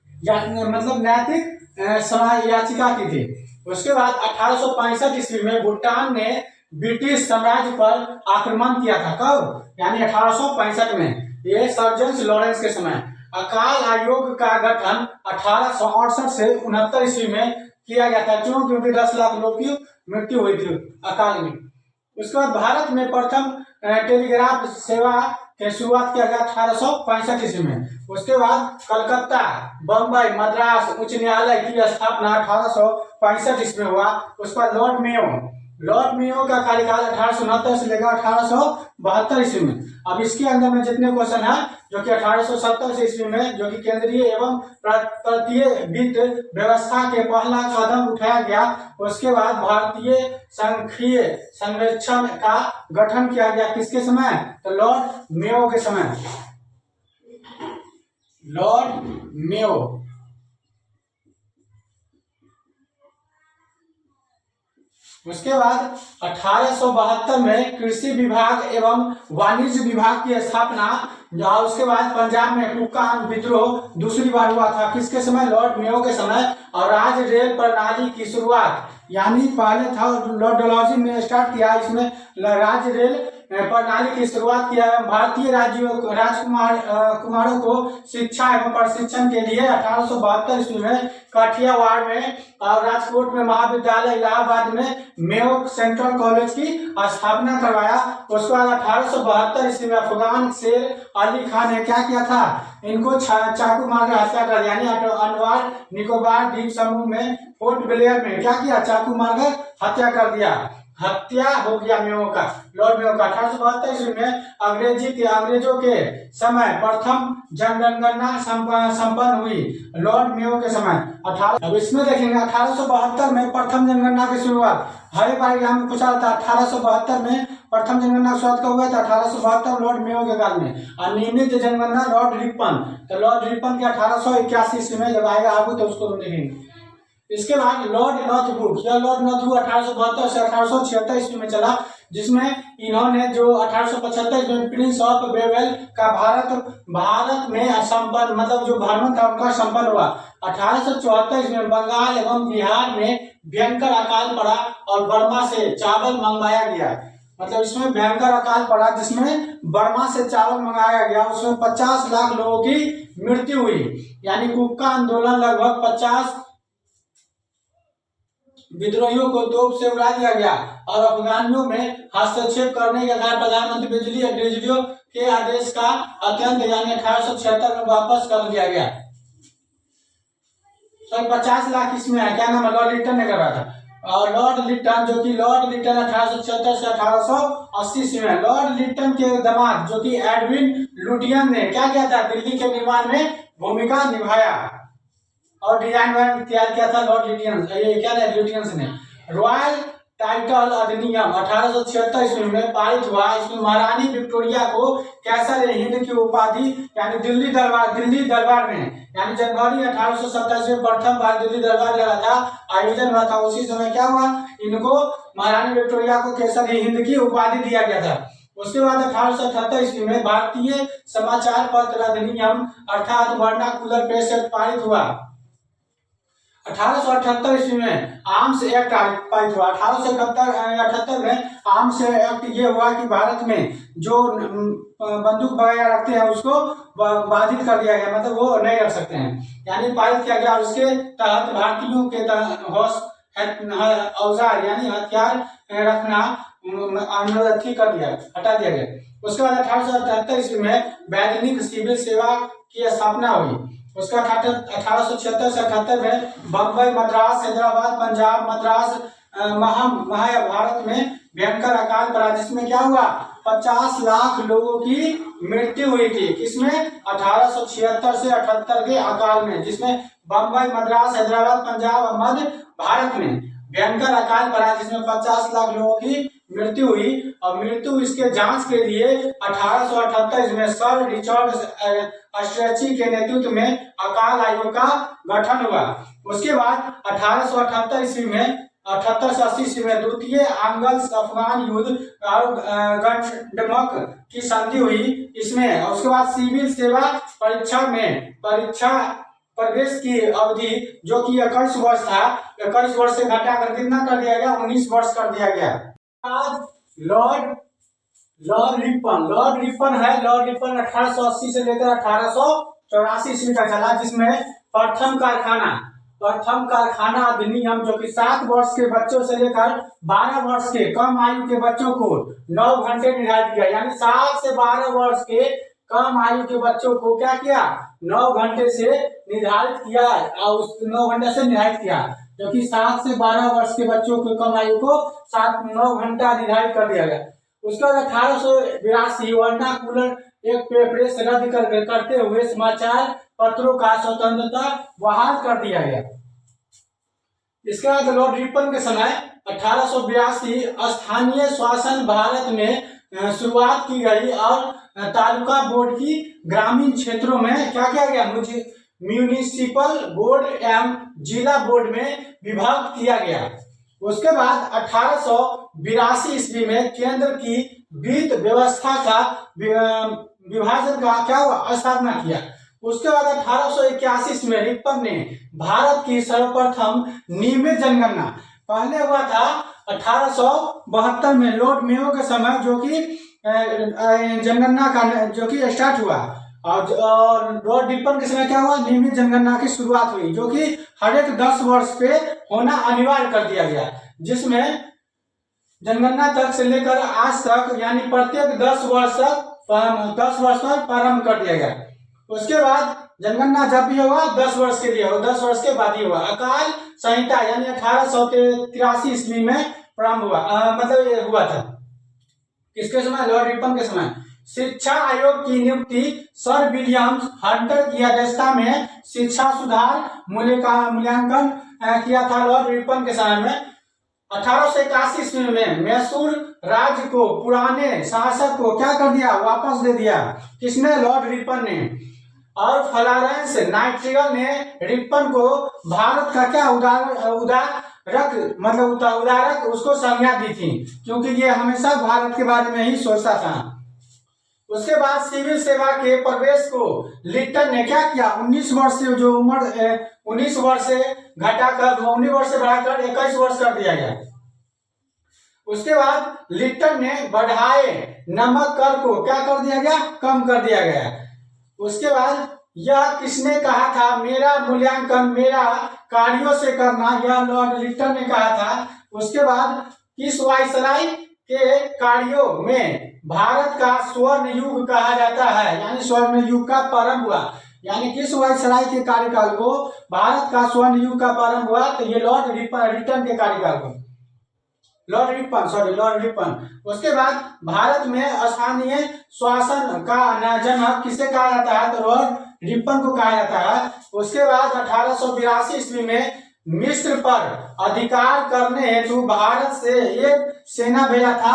मतलब नैतिक समाज याचिका की थी। उसके बाद 1865 ईस्वी में भूटान ने ब्रिटिश साम्राज्य पर आक्रमण किया था। कब, यानी 1865 में, ये सर जॉन्स लॉरेंस के समय। अकाल आयोग का गठन 1868 से 69 ईस्वी में किया गया था। क्यों, क्योंकि 10 लाख लोग की मृत्यु हुई थी अकाल में। उसके बाद भारत में प्रथम टेलीग्राफ सेवा की शुरुआत किया गया 1865 ईस्वी में। उसके बाद कलकत्ता, बम्बई, मद्रास उच्च न्यायालय की स्थापना 1865 ईस्वी में हुआ। उसके बाद लॉर्ड मेयो का कार्यकाल 1869 से लेकर 1872 ईस्वी में। अब इसके अंदर में जितने क्वेश्चन है, जो कि 1870 ईस्वी में, जो कि केंद्रीय एवं प्रांतीय वित्त व्यवस्था के पहला कदम उठाया गया। उसके बाद भारतीय संघीय सर्वेक्षण का गठन किया गया। किसके समय, तो लॉर्ड मेयो के समय। Lord Mayo. उसके बाद 1872 में कृषि विभाग एवं वाणिज्य विभाग की स्थापना। उसके बाद पंजाब में कुकान विद्रोह दूसरी बार हुआ था। किसके समय, लॉर्ड मेयो के समय। और राज्य रेल प्रणाली की शुरुआत, यानी पहले था लॉर्ड डलहौजी ने स्टार्ट किया, इसमें राज्य रेल प्रणाली की शुरुआत किया। भारतीय राजकुमारों को शिक्षा एवं प्रशिक्षण के लिए 1872 ईस्वी में काठियावाड़ में और राजकोट में महाविद्यालय, इलाहाबाद में मेयो सेंट्रल कॉलेज की स्थापना करवाया। उसके बाद 1872 ईस्वी में अफगान शेर अली खान ने क्या किया था, इनको चाकू मारकर हत्या कर दिया। यानी अंडमान निकोबार द्वीप समूह में पोर्ट ब्लेयर में क्या किया, चाकू मारकर हत्या कर दिया। हत्या हो गया मेयो का, लॉर्ड मेयो का। 1872 ईस्वी में अंग्रेजों के समय प्रथम जनगणना संपन्न हुई, लॉर्ड मेयो के समय। अब इसमें देखेंगे 1872 में प्रथम जनगणना की शुरुआत। हर एक बार में पूछा था 1872 में प्रथम जनगणना की शुरुआत कब हुआ था, 1872 लॉर्ड मेयो के काल में। और नियमित जनगणना लॉर्ड रिपन, तो लॉर्ड रिपन के 1881 ईस्वी में जब आएगा आगू तो उसको हम देखेंगे। इसके बाद लॉर्ड नॉर्थब्रुक, यह लॉर्ड नॉर्थब्रुक 1872 से 1876 ईस्वी में चला, जिसमें इन्होंने जो 1875 में प्रिंस ऑफ वेवेल का भारत में संपन्न मतलब जो भ्रमण था उनका संपन्न हुआ। 1874 में बंगाल एवं बिहार में भयंकर अकाल पड़ा और बर्मा से चावल मंगवाया गया। मतलब इसमें भयंकर अकाल पड़ा, जिसमें बर्मा से चावल मंगाया गया, उसमें 50 लाख लोगों की मृत्यु हुई। यानी कुक्का आंदोलन लगभग 50 विद्रोहियों को तोप से उड़ा दिया गया और अफगानियों में हस्तक्षेप करने के कारण प्रधानमंत्री बिजलियों के आदेश का अत्यंत यानी 1876 में वापस कर दिया गया। 50 लाख इसमें है, क्या नाम है, लॉर्ड लिटन ने करवाया था। और लॉर्ड लिटन, जो कि लॉर्ड लिटन 1876 से 1880 में, लॉर्ड लिटन के दामाद जो कि एडविन लुटियन ने क्या किया था, दिल्ली के निर्माण में भूमिका निभाया और डिजाइन तैयार किया था लॉर्ड लिटियंस, ये क्या है लिटियंस ने। रॉयल टाइटल अधिनियम 1876 ईस्वी में पारित हुआ। इसमें महारानी विक्टोरिया को कैसर हिंद की उपाधि यानी दिल्ली दरबार में यानी जनवरी 1827 में प्रथम बार दिल्ली दरबार लगा था, आयोजन हुआ था। उसी समय क्या हुआ, इनको महारानी विक्टोरिया को कैसर हिंद की उपाधि दिया गया था। उसके बाद 1878 ईस्वी में भारतीय समाचार पत्र अधिनियम अर्थात वर्नाकुलर प्रेस एक्ट पारित हुआ। 1878 ईस्वी में आर्म्स एक्ट पारित हुआ। 1878 में आर्म्स एक्ट ये हुआ कि भारत में जो बंदूक वगैरह रखते हैं उसको बाधित कर दिया गया, मतलब वो नहीं रख सकते हैं, यानी पारित किया गया। उसके तहत भारतीयों के औजार यानी हथियार रखना कर दिया, हटा दिया गया। उसके बाद 1878 ईस्वी में वैधानिक सिविल सेवा की स्थापना हुई। उसका 1876 से 78 में बम्बई, मद्रास, हैदराबाद, पंजाब, मद्रास, महाभारत में भयंकर अकाल पड़ा, जिसमें क्या हुआ, 50 लाख लोगों की मृत्यु हुई थी। किसमें, 1876 से 78 के अकाल में, जिसमें बम्बई, मद्रास, हैदराबाद, पंजाब और मध्य भारत में भयंकर अकाल पड़ा, जिसमें 50 लाख लोगों की मृत्यु हुई। और मृत्यु इसके जांच के लिए 1878 में सर रिचर्ड स्ट्रेची के नेतृत्व में अकाल आयोग का गठन हुआ। उसके बाद 1878 ईस्वी में 78 से 80 ईस्वी में द्वितीय आंग्ल अफगान युद्ध और गठबंधन की संधि हुई इसमें। उसके बाद सिविल सेवा परीक्षा प्रवेश की अवधि जो कि 21 वर्ष था, 21 वर्ष से घटाकर कितना कर दिया गया, 19 वर्ष कर दिया गया। लॉर्ड रिपन है। लॉर्ड रिपन 1880 से लेकर 1884 ईस्वी तक चला, जिसमें प्रथम कारखाना अधिनियम जो कि 7 वर्ष के बच्चों से लेकर 12 वर्ष के कम आयु के बच्चों को 9 घंटे निर्धारित किया। यानी 7 से 12 वर्ष के कम आयु के बच्चों को क्या किया, 9 घंटे से निर्धारित किया और उस 9 घंटे से निर्धारित किया, जो कि 7 से 12 वर्ष के बच्चों के कम आयु को 9 घंटा निर्धारित कर दिया गया। उसके बाद 1882 वर्नाकुलर एक प्रेस रद्द करते हुए समाचार पत्रों का स्वतंत्रता बहाल कर दिया गया। इसके बाद लॉर्ड रिपन के समय 1882 स्थानीय शासन भारत में शुरुआत की गई और तालुका बोर्ड की ग्रामीण क्षेत्रों में क्या किया गया, म्यूनिसिपल बोर्ड एवं जिला बोर्ड में विभाग किया गया। उसके बाद 1882 ईस्वी में केंद्र की वित्त व्यवस्था का विभाजन का क्या हुआ, स्थापना किया। उसके बाद 1881 ईस्वी में रिपन ने भारत की सर्वप्रथम नियमित जनगणना, पहले हुआ था 1872 में लॉर्ड मेयो के समय, जो कि जनगणना का जो कि स्टार्ट हुआ, और लॉर्ड रिपन के समय क्या हुआ, नियमित जनगणना की शुरुआत हुई, जो कि हर एक 10 वर्ष पे होना अनिवार्य कर दिया गया, जिसमें जनगणना तक से लेकर आज तक यानी प्रत्येक 10 वर्ष पर प्रारंभ कर दिया गया। उसके बाद जनगणना जब भी होगा 10 वर्ष के लिए हो, 10 वर्ष के बाद ही हुआ। अकाल संहिता यानी 1883 ईस्वी में प्रारंभ हुआ, मतलब ये हुआ था किसके समय, लॉर्ड रिपन के समय। शिक्षा आयोग की नियुक्ति सर विलियम हंटर की अध्यक्षता में शिक्षा सुधार मूल्यांकन किया था लॉर्ड रिपन के समय में। 1881 ईस्वी में मैसूर राज्य को पुराने शासक को क्या कर दिया, वापस दे दिया, किसने, लॉर्ड रिपन ने। और फ्लोरेंस नाइटिंगेल ने रिपन को भारत का क्या उदारक उसको संज्ञा दी थी, क्योंकि ये हमेशा भारत के बारे में ही सोचता था। उसके बाद सिविल सेवा के प्रवेश को लिटन ने क्या किया, 19 वर्ष से जो उम्र 19 वर्ष से घटाकर 19 वर्ष से बढ़ाकर 21 वर्ष कर दिया गया। उसके बाद लिट्टन ने बढ़ाए नमक कर को क्या कर दिया गया, कम कर दिया गया। उसके बाद यह किसने कहा था, मेरा मूल्यांकन मेरा कार्यों से करना, यह लॉर्ड लिट्टन ने कहा था। उसके बाद किस वायसराय के कार्यों में भारत का स्वर्ण युग कहा जाता है, यानी स्वर्ण युग का प्रारंभ हुआ, यानी किस वायसराय के कार्यकाल को भारत का स्वर्ण युग का प्रारंभ हुआ, तो ये लॉर्ड लिट्टन के कार्यकाल को, लॉर्ड रिपन। उसके बाद भारत में स्थानीय शासन का जनक किसे कहा जाता है, तो लॉर्ड रिपन को कहा जाता है। उसके बाद 1882 ईस्वी में मिस्र पर अधिकार करने हेतु भारत से एक सेना भेजा था,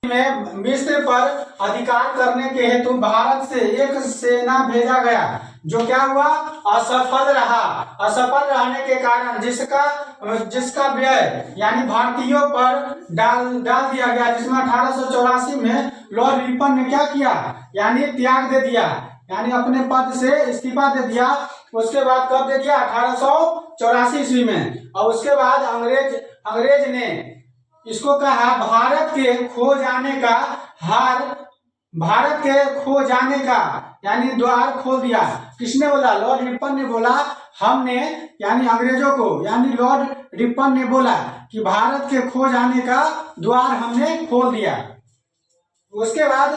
में मिस्र पर अधिकार करने के हेतु भारत से एक सेना भेजा गया, जो क्या हुआ, असफल रहा। असफल रहने के कारण जिसका व्यय यानी भारतीयों पर डाल दिया गया, जिसमें 1884 में लॉर्ड रिपन ने क्या किया, यानी त्याग दे दिया, यानी अपने पद से इस्तीफा दे दिया। उसके बाद कब दे दिया, 1884 ईस्वी में। और उसके बाद अंग्रेज ने इसको कहा भारत के खो जाने का यानी द्वार खोल दिया। किसने बोला, लॉर्ड रिपन ने बोला, हमने यानी अंग्रेजों को, यानी लॉर्ड रिपन ने बोला कि भारत के खो जाने का द्वार हमने खोल दिया। उसके बाद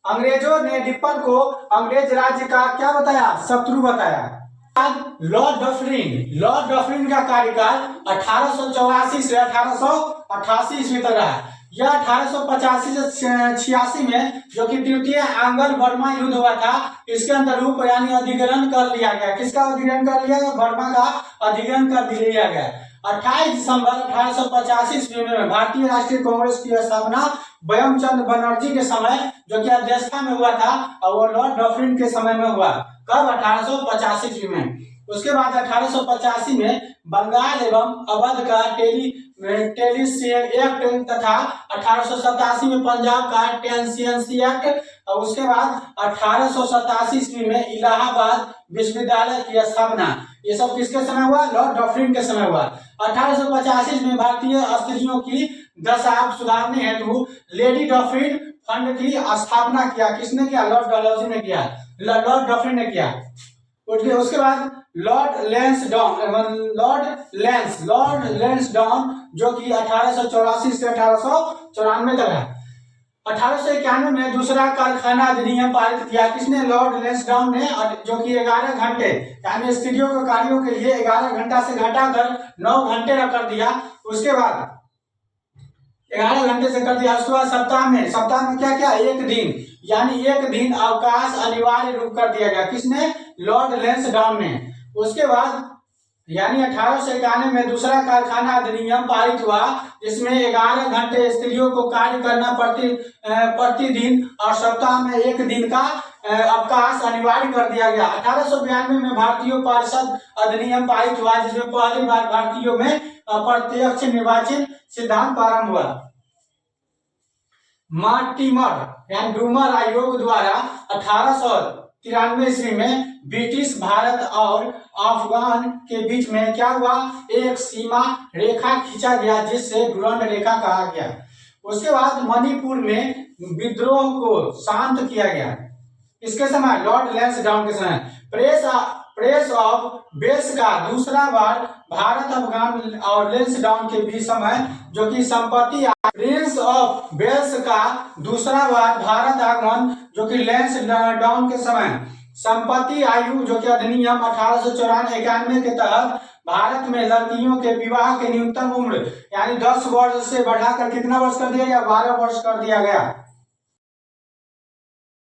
अंग्रेजों ने रिपन को अंग्रेज राज्य का क्या बताया, शत्रु बताया। लॉर्ड डफरिन का कार्यकाल 1884 से 1888 ईस्वी तक रहा। यह 1885 से 86 में जो कि द्वितीय आंग्ल बर्मा युद्ध हुआ था, इसके अंतर्रूप यानी अधिग्रहण कर लिया गया। किसका अधिग्रहण कर लिया गया, बर्मा का अधिग्रहण कर दिया गया। 28 दिसंबर 1885 ईस्वी में भारतीय राष्ट्रीय कांग्रेस की स्थापना बयमचंद बनर्जी के समय, जो कि अध्यक्षता में हुआ था, और वो लॉर्ड डफरिन के समय में हुआ। कब, 1885 ईस्वी में। उसके बाद 1885 में बंगाल एवं अवध का टेलीसी एक्ट तथा 1887 में पंजाब का टेंसियंसी एक्ट, और उसके बाद 1887 ईस्वी में इलाहाबाद विश्वविद्यालय की स्थापना। ये सब किसके समय हुआ, लॉर्ड डफरिन के समय हुआ। 1885 में भारतीय स्त्रियों की दशा सुधारने हेतु लेडी डफरिन फंड की स्थापना किया। किसने किया, लॉर्ड डलहौजी ने किया, लॉर्ड डफरिन ने किया। उसके बाद लॉर्ड लैंसडाउन जो कि 1884 से 1894 तक है। 1891 में दूसरा कारखाना अधिनियम पारित किया। किसने, लॉर्ड लैंसडाउन ने, जो कि 11 घंटे यानी स्त्रियों के कार्यों के लिए 11 घंटा से घटाकर 9 घंटे कर दिया। उसके बाद 11 घंटे से कर दिया। उसके बाद सप्ताह में क्या क्या, एक दिन यानी एक दिन अवकाश अनिवार्य रूप कर दिया गया। किसने, लॉर्ड लैंसडाउन ने। उसके बाद यानी 1891 में दूसरा कारखाना अधिनियम पारित हुआ, जिसमें 11 घंटे स्त्रियों को कार्य करना प्रतिदिन और सप्ताह में एक दिन का अवकाश अनिवार्य कर दिया गया। 1892 में भारतीय पारिषद अधिनियम पारित हुआ, जिसमें पहली बार भारतीयों में प्रत्यक्ष निर्वाचन सिद्धांत प्रारंभ हुआ। मार्टिमर यानी डूमर आयोग द्वारा 1893 ईस्वी में ब्रिटिश भारत और अफगान के बीच में क्या हुआ, एक सीमा रेखा खींचा गया, जिससे डुरंड रेखा कहा गया। उसके बाद मणिपुर में विद्रोह को शांत किया गया। इसके समय, लॉर्ड लैंसडाउन के समय। प्रेस ऑफ वेल्स का दूसरा बार भारत अफगान और लैंसडाउन के बीच समय, जो कि संपत्ति प्रिंस ऑफ वेल्स का दूसरा बार भारत आगमन, जो कि लैंसडाउन के समय। संपत्ति आयु जो कि अधिनियम 1891 के तहत भारत में लड़कियों के विवाह की न्यूनतम उम्र यानी 10 वर्ष से बढ़ाकर कितना वर्ष कर दिया गया, 12 वर्ष कर दिया गया।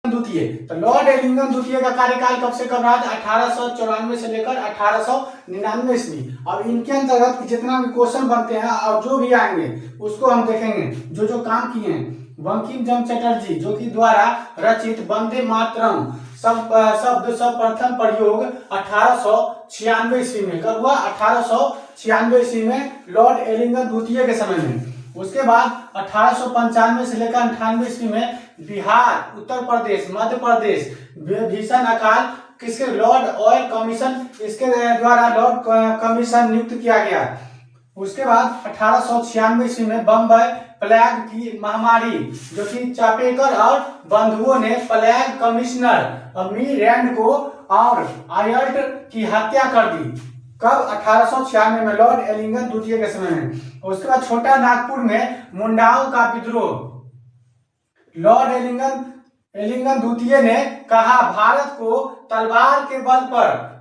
द्वितीय, तो लॉर्ड एलिंगटन द्वितीय का कार्यकाल कब से कब रहा, 1894 से लेकर 1899 ईस्वी। अब इनके अंतर्गत जितना भी क्वेश्चन बनते हैं और जो भी आएंगे उसको हम देखेंगे। जो काम किए हैं, बंकिम चंद्र चटर्जी जो कि द्वारा रचित वंदे मातरम शब्द सर्वप्रथम प्रयोग 1896 ईस्वी में कब हुआ, 1896 ईस्वी में लॉर्ड एलिंगटन द्वितीय के समय में। उसके बाद 1895 से लेकर 98 ईस्वी में बिहार, उत्तर प्रदेश, मध्य प्रदेश भीषण अकाल किसके, लॉर्ड ऑयल कमीशन, इसके द्वारा लॉर्ड कमीशन नियुक्त किया गया। उसके बाद 1896 ईस्वी में बम्बई प्लेग की महामारी, जो कि चापेकर और बंधुओं ने प्लेग कमिश्नर मी रैंड को और आयल्ट की हत्या कर दी। कब? 1896 में, लॉर्ड एलिंगटन द्वितीय के समय में। उसके बाद छोटा नागपुर में मुंडाओं का विद्रोह। लॉर्ड एलिंगटन द्वितीय ने कहा भारत को तलवार के बल पर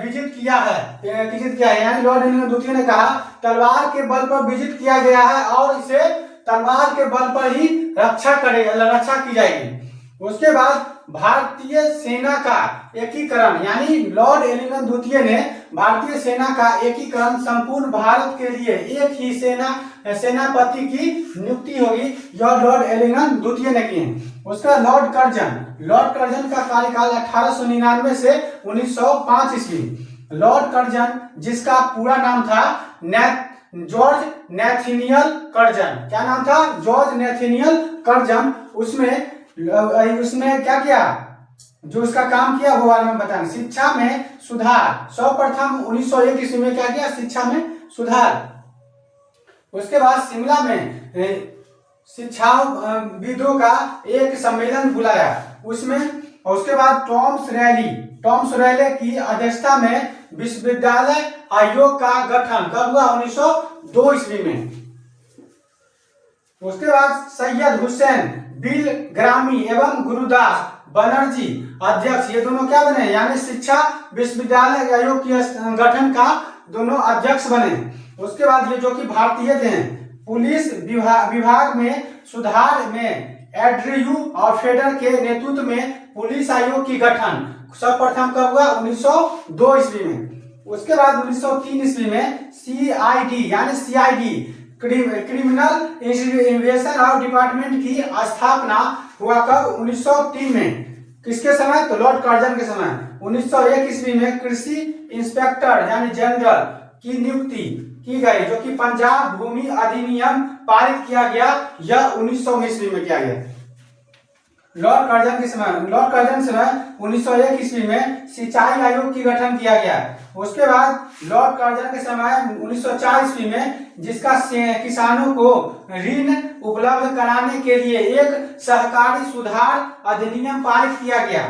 विजित किया है, यानी लॉर्ड एलिंगटन द्वितीय ने कहा तलवार के बल पर विजित किया गया है और इसे तलवार के बल पर ही रक्षा की जाएगी। उसके बाद भारतीय सेना का एकीकरण, यानी लॉर्ड एलिंगटन द्वितीय ने भारतीय सेना का एकीकरण संपूर्ण भारत के लिए एक ही सेनापति की नियुक्ति होगी, यह लॉर्ड एलिंगटन द्वितीय ने की। उसका लॉर्ड कर्जन का कार्यकाल 1899 से 1905 ईस्वी। लॉर्ड कर्जन, जिसका पूरा नाम था जॉर्ज नेथानियल कर्जन, क्या नाम था? George Nathaniel Curzon. उसमें क्या किया, जो उसका काम किया वो बारे में बताएं। शिक्षा में सुधार, सर्वप्रथम 1901 ईस्वी में क्या किया? शिक्षा में सुधार। उसके बाद शिमला में शिक्षाविदों का एक सम्मेलन बुलाया उसमें। उसके बाद टॉमस रैले की अध्यक्षता में विश्वविद्यालय आयोग का गठन कब हुआ? 1902 ईस्वी में। उसके बाद सैयद हुसैन बिल ग्रामी एवं गुरुदास बनर्जी अध्यक्ष, ये दोनों क्या बने? यानी शिक्षा विश्वविद्यालय आयोग के गठन का दोनों अध्यक्ष बने। उसके बाद ये जो कि भारतीय थे, पुलिस विभाग में सुधार में एंड्रयू और फेडर के नेतृत्व में पुलिस आयोग की गठन सर्वप्रथम कब हुआ? 1902 ईस्वी में। उसके बाद 1903 ईस्वी में सीआईडी क्रिमिनल इन्वेस्टिगेशन और डिपार्टमेंट की स्थापना हुआ कब? 1903 में। किसके समय? तो लॉर्ड कर्जन के समय। 1901 ईस्वी में कृषि इंस्पेक्टर यानी जनरल की नियुक्ति की गई, जो कि पंजाब भूमि अधिनियम पारित किया गया, यह 1900 ईस्वी में किया गया। लॉर्ड कर्जन समय 1901 ईस्वी में सिंचाई आयोग की गठन किया गया। उसके बाद लॉर्ड कर्जन के समय 1904 ईस्वी में, जिसका किसानों को ऋण उपलब्ध कराने के लिए एक सहकारी सुधार अधिनियम पारित किया गया।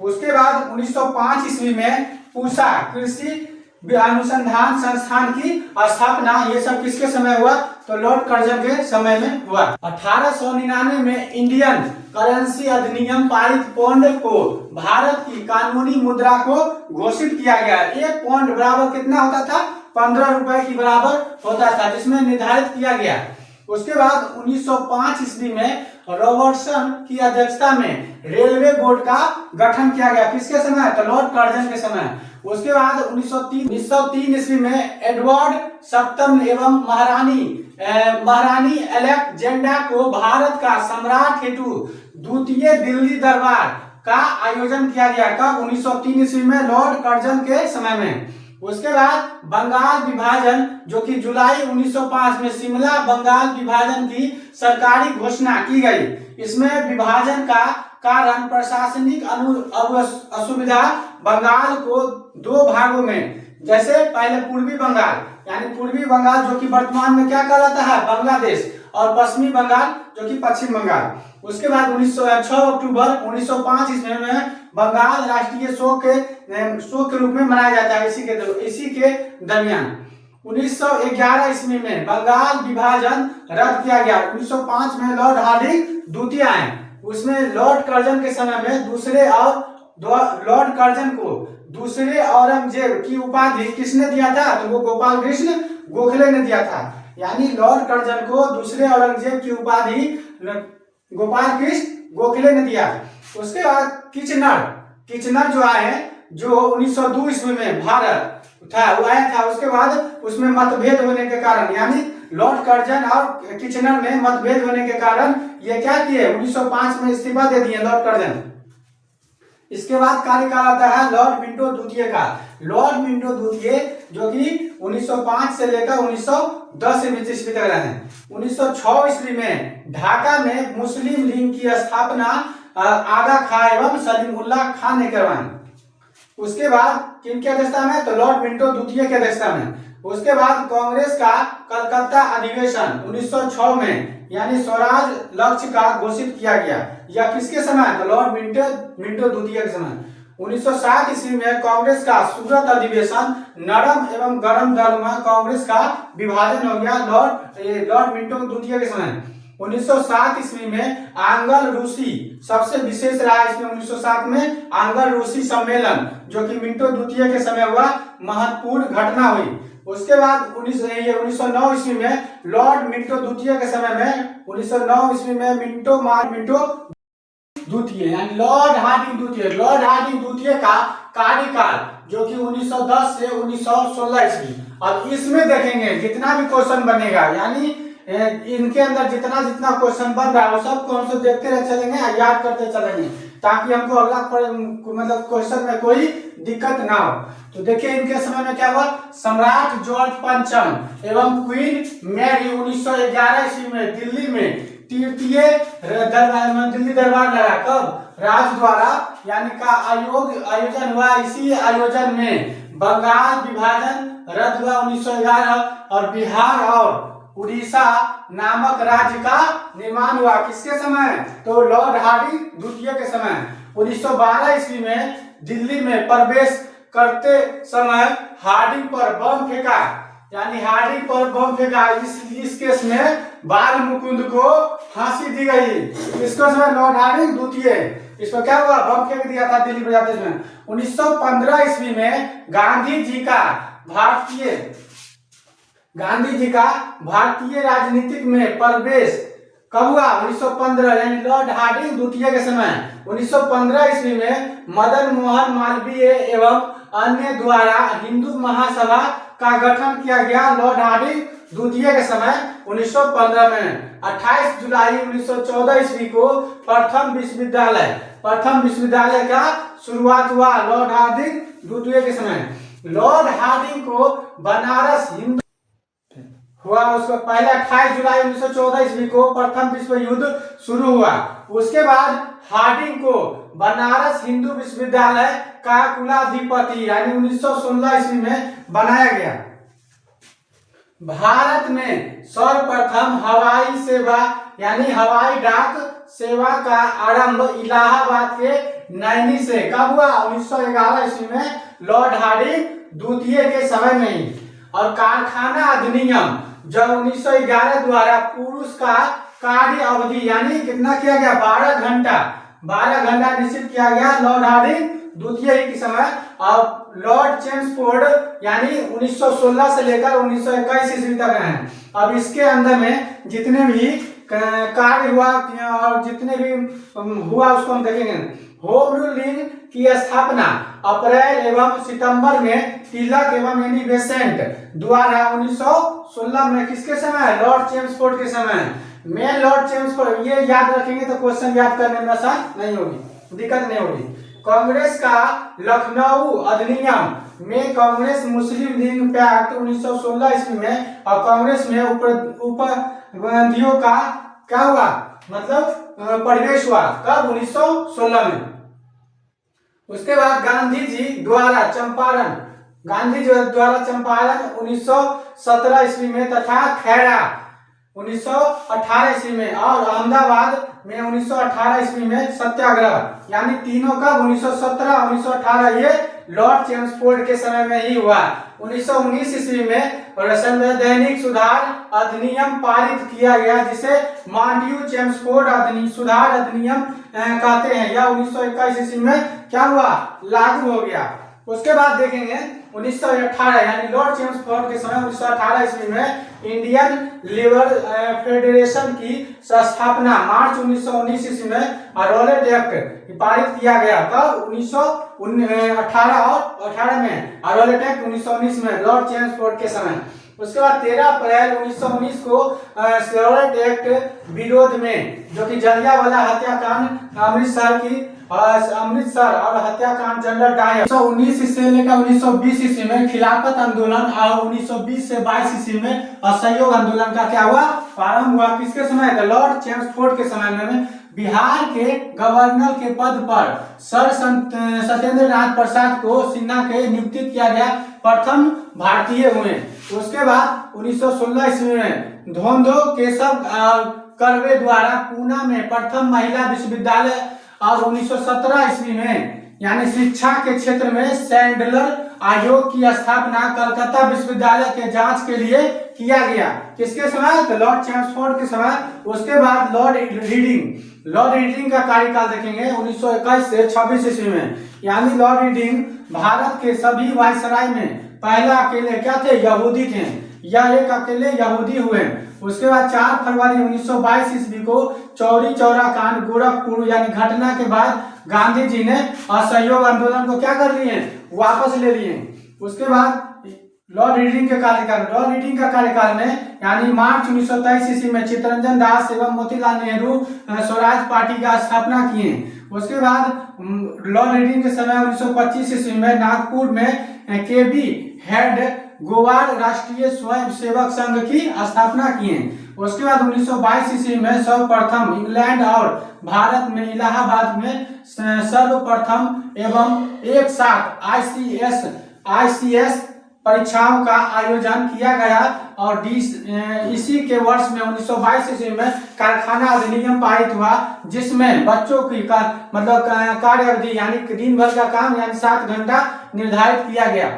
उसके बाद 1905 ईस्वी में पूसा कृषि अनुसंधान संस्थान की स्थापना, ये सब किसके समय हुआ? तो लॉर्ड कर्जन के समय में हुआ। 1899 में इंडियन करेंसी अधिनियम पारित पौंड को भारत की कानूनी मुद्रा को घोषित किया गया। एक पौंड बराबर कितना होता था? 15 रुपए की बराबर होता था, जिसमें निर्धारित किया गया। उसके बाद 1905 ईस्वी में रॉबर्टसन की अध्यक्षता में रेलवे बोर्ड का गठन किया गया। किसके समय? तो लॉर्ड कर्जन के समय। उसके बाद 1903 ईस्वी में एडवर्ड सप्तम एवं महारानी अलेक्जेंड्रा को भारत का सम्राट हेतु द्वितीय दिल्ली दरबार का आयोजन किया गया। कब? 1903 ईस्वी में, लॉर्ड कर्जन के समय में। उसके बाद बंगाल विभाजन, जो कि जुलाई 1905 में शिमला बंगाल विभाजन की सरकारी घोषणा की गई। इसमें विभाजन का कारण प्रशासनिक असुविधा बंगाल को दो भागों में, जैसे पहले पूर्वी बंगाल, यानी पूर्वी बंगाल जो कि वर्तमान में क्या कहलाता है? बांग्लादेश, और पश्चिमी बंगाल जो कि पश्चिम बंगाल। उसके बाद 6 अक्टूबर 1905 ईस्वी में बंगाल राष्ट्रीय शोक के रूप में मनाया जाता है। इसी के दरमियान 1911 ईस्वी में बंगाल विभाजन रद्द किया गया। 1905 में लॉर्ड हार्डिंग द्वितीय आए। उसमें लॉर्ड कर्जन के समय में लॉर्ड कर्जन को दूसरे औरंगजेब की उपाधि किसने दिया था? तो वो गोपाल कृष्ण गोखले ने दिया था। यानी लॉर्ड कर्जन को दूसरे औरंगजेब की उपाधि गोपाल कृष्ण गोखले ने दिया। उसके बाद किचनर जो आए, जो 1902 ईस्वी में भारत था, वो आया था। उसके बाद उसमें मतभेद होने के कारण, यानी लॉर्ड कर्जन और किचनर में मतभेद होने के कारण ये क्या किए? 1905 में इस्तीफा दे दिए लॉर्ड कर्जन। इसके बाद कार्यकाल आता है लॉर्ड मिंटो द्वितीय का। लॉर्ड मिंटो द्वितीय जो कि 1905 से लेकर 1910 ईस्वी तक रहे। 1906 ईस्वी में ढाका में मुस्लिम लीग की स्थापना आगा खां एवं सलीमुल्लाह खान ने करवाई। उसके बाद किनकी अध्यक्षता में? तो लॉर्ड मिंटो द्वितीय की अध्यक्षता में। उसके बाद कांग्रेस का कलकत्ता अधिवेशन 1906 में यानी स्वराज लक्ष्य का घोषित किया गया। यह किसके समय? तो लॉर्ड मिंटो द्वितीय के समय। 1907 ईस्वी में कांग्रेस का सूरत अधिवेशन, नरम एवं गरम दल में कांग्रेस का विभाजन हो गया लॉर्ड मिंटो द्वितीय के समय। 1907 ईस्वी में आंग्ल रूसी सबसे विशेष रहा इसमें 1907 में आंग्ल रूसी सम्मेलन जो कि मिंटो द्वितीय के समय हुआ, महत्वपूर्ण घटना हुई। उसके बाद 1909 ईस्वी में लॉर्ड मिंटो द्वितीय के समय में 1909 ईस्वी में मिंटो द्वितीय यानी लॉर्ड हार्डिंग द्वितीय का कार्यकाल जो कि 1910 से 1916 ईस्वी। अब इसमें देखेंगे जितना भी क्वेश्चन बनेगा यानी इनके अंदर जितना क्वेश्चन बन रहा है वो सब को हम सब देखते रह चलेंगे, याद करते चलेंगे ताकि हमको अगला मतलब क्वेश्चन में कोई दिक्कत ना हो। तो देखिए इनके समय में क्या हुआ, सम्राट जॉर्ज पंचम एवं क्वीन मैरी 1911 ईस्वी में दिल्ली में तृतीय दिल्ली दरबार लगा। कब? राज द्वारा यानी का आयोजन हुआ। इसी आयोजन में बंगाल विभाजन रद्द हुआ 1911 और बिहार और उड़ीसा नामक राज्य का निर्माण हुआ। किसके समय? तो लॉर्ड हार्डिंग द्वितीय के समय। 1912 ईस्वी में दिल्ली में प्रवेश करते समय हार्डिंग पर बम फेंका यानी हार्डिंग पर बम फेंका। इस केस में बाल मुकुंद को फांसी दी गई। इसको समय लॉर्ड हार्डिंग द्वितीय, इस पर क्या हुआ, बम फेंक दिया था दिल्ली जाते समय। 1915 ईस्वी में गांधी जी का भारतीय राजनीतिक में प्रवेश कब हुआ? 1915 यानी लॉर्ड हार्डिंग द्वितीय के समय। 1915 ईस्वी में मदन मोहन मालवीय एवं अन्य द्वारा हिंदू महासभा का गठन किया गया लॉर्ड हार्डिंग द्वितीय के समय 1915 में। 28 जुलाई 1914 ईस्वी को प्रथम विश्वविद्यालय का शुरुआत हुआ लॉर्ड हार्डिंग द्वितीय के समय। लॉर्ड हार्डिंग को बनारस हिंदू हुआ, उसको पहले 28 जुलाई 1914 ईस्वी को प्रथम विश्व युद्ध शुरू हुआ। उसके बाद हार्डिंग को बनारस हिंदू विश्वविद्यालय का कुलाधिपति यानी 1916 ईस्वी में बनाया गया। भारत में सर्वप्रथम हवाई सेवा यानी हवाई डाक सेवा का आरंभ इलाहाबाद के नैनी से कब हुआ? 1911 ईस्वी में लॉर्ड हार्डिंग द्वितीय के समय में ही। और कारखाना अधिनियम जब 1911 द्वारा पुरुष का कार्य अवधि यानी कितना किया गया? 12 घंटा निश्चित किया गया लॉर्ड हार्डिंग द्वितीय के समय। और लॉर्ड चेम्सफोर्ड यानी 1916 से लेकर 1921 ईस्वी तक हैं। अब इसके अंदर में जितने भी कार्य हुआ और जितने भी हुआ उसको हम देखेंगे। होम रूलिंग की स्थापना अप्रैल एवं सितंबर में तिलक एवं एनी बेसेंट द्वारा 1916 में किसके समय? लॉर्ड चेम्सफोर्ड के समय में। लॉर्ड चेम्सफोर्ड ये याद रखेंगे तो क्वेश्चन याद करने में आसान नहीं होगी, दिक्कत नहीं होगी। कांग्रेस का लखनऊ अधिनियम में कांग्रेस मुस्लिम लीग पैक्ट 1916 ईस्वी में और कांग्रेस में उपनिधियों का क्या हुआ, मतलब प्रवेश हुआ कब? 1916 में। उसके बाद गांधी जी द्वारा चंपारण 1917 ईस्वी में तथा खैरा 1918 ईस्वी में और अहमदाबाद में 1918 ईस्वी में सत्याग्रह यानी तीनों का 1917 1918 ये लॉर्ड चेम्सफोर्ड के समय में ही हुआ। 1919 ईस्वी में संवैधानिक सुधार अधिनियम पारित किया गया जिसे मॉन्टेग्यू चेम्सफोर्ड सुधार अधिनियम कहते हैं। यह 1921 ईस्वी में क्या हुआ? लागू हो गया। उसके बाद देखेंगे 1918 यानी लॉर्ड चेम्सफोर्ड के समय 1918 ईस्वी में इंडियन लेबर फेडरेशन की स्थापना मार्च 1919 ईस्वी में रॉलेट एक्ट पारित किया गया। कब? 1918 और 18 में रॉलेट एक्ट 1919 में लॉर्ड चेम्सफोर्ड के समय। उसके बाद 13 अप्रैल 1919 को रॉलेट एक्ट विरोध में जो कि जलियांवाला हत्याकांड अमृतसर और हत्याकांड जनरल डायर 1919 से लेकर 1920 ईस्वी में खिलाफत आंदोलन और 1920 से 22 ईस्वी में असहयोग आंदोलन का क्या हुआ? प्रारंभ हुआ। किसके समय? लॉर्ड चेम्सफोर्ड के समय में बिहार के गवर्नर के पद पर सर सत्येंद्र नाथ प्रसाद को सिन्हा के नियुक्त किया गया, प्रथम भारतीय हुए। उसके बाद 1916 ईस्वी में धोंधो केशव कर्वे द्वारा पूना में प्रथम महिला विश्वविद्यालय, और 1917 ईस्वी में यानी शिक्षा के क्षेत्र में सैंडलर आयोग की स्थापना कलकत्ता विश्वविद्यालय के जांच के लिए किया गया। किसके समय? तो लॉर्ड चैम्सफोर्ड के समय। उसके बाद लॉर्ड रीडिंग का कार्यकाल देखेंगे 1921 से 26 ईस्वी में, यानी लॉर्ड रीडिंग भारत के सभी वायसराय में पहला अकेले क्या थे? यहूदी थे। यह एक अकेले यहूदी हुए। उसके बाद 4 फरवरी 1922 ईस्वी को चौरी चौरा कांड गोरखपुर यानी घटना के बाद गांधी जी ने असहयोग आंदोलन को क्या कर लिए? वापस ले लिए। उसके बाद लॉर्ड रीडिंग के कार्यकाल में यानी मार्च 1923 ईस्वी में चित्तरंजन दास एवं मोतीलाल नेहरू स्वराज पार्टी का स्थापना किए। उसके बाद लॉर्ड रीडिंग के समय 1925 ईस्वी में नागपुर में केबी हेड गोवार राष्ट्रीय स्वयं सेवक संघ की स्थापना किए। उसके बाद 1922 ईस्वी में सर्वप्रथम इंग्लैंड और भारत में इलाहाबाद में सर्वप्रथम एवं एक साथ आईसीएस परीक्षाओं का आयोजन किया गया, और इसी के वर्ष में 1922 ईस्वी में कारखाना अधिनियम पारित हुआ, जिसमें बच्चों की मतलब कार्य अवधि यानी दिन भर का काम यानी 7 घंटा निर्धारित किया गया।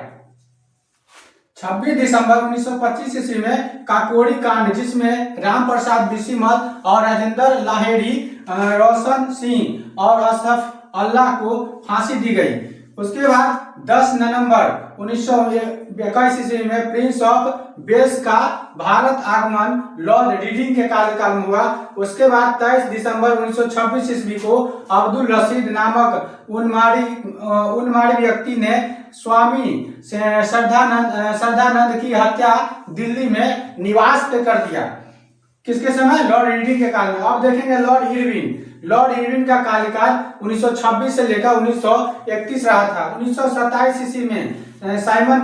26 दिसंबर 1925 ईस्वी में काकोरी कांड, जिसमें राम प्रसाद बिस्मिल और राजेंद्र लाहेरी, रोशन सिंह और असफ अल्लाह को फांसी दी गई। उसके बाद 10 नवंबर 1921 ईस्वी में प्रिंस ऑफ वेल्स का भारत आगमन लॉर्ड रीडिंग के कार्यकाल में हुआ। उसके बाद 23 दिसंबर 1926 ईस्वी को अब्दुल रशीद नामक उन्मादी व्यक्ति ने स्वामी श्रद्धानंद की हत्या दिल्ली में निवास पे कर दिया। किसके समय? लॉर्ड रीडिंग के काल में। अब देखेंगे लॉर्ड इरविन का कार्यकाल 1926 से लेकर 1931 रहा था। 1927 ईस्वी में साइमन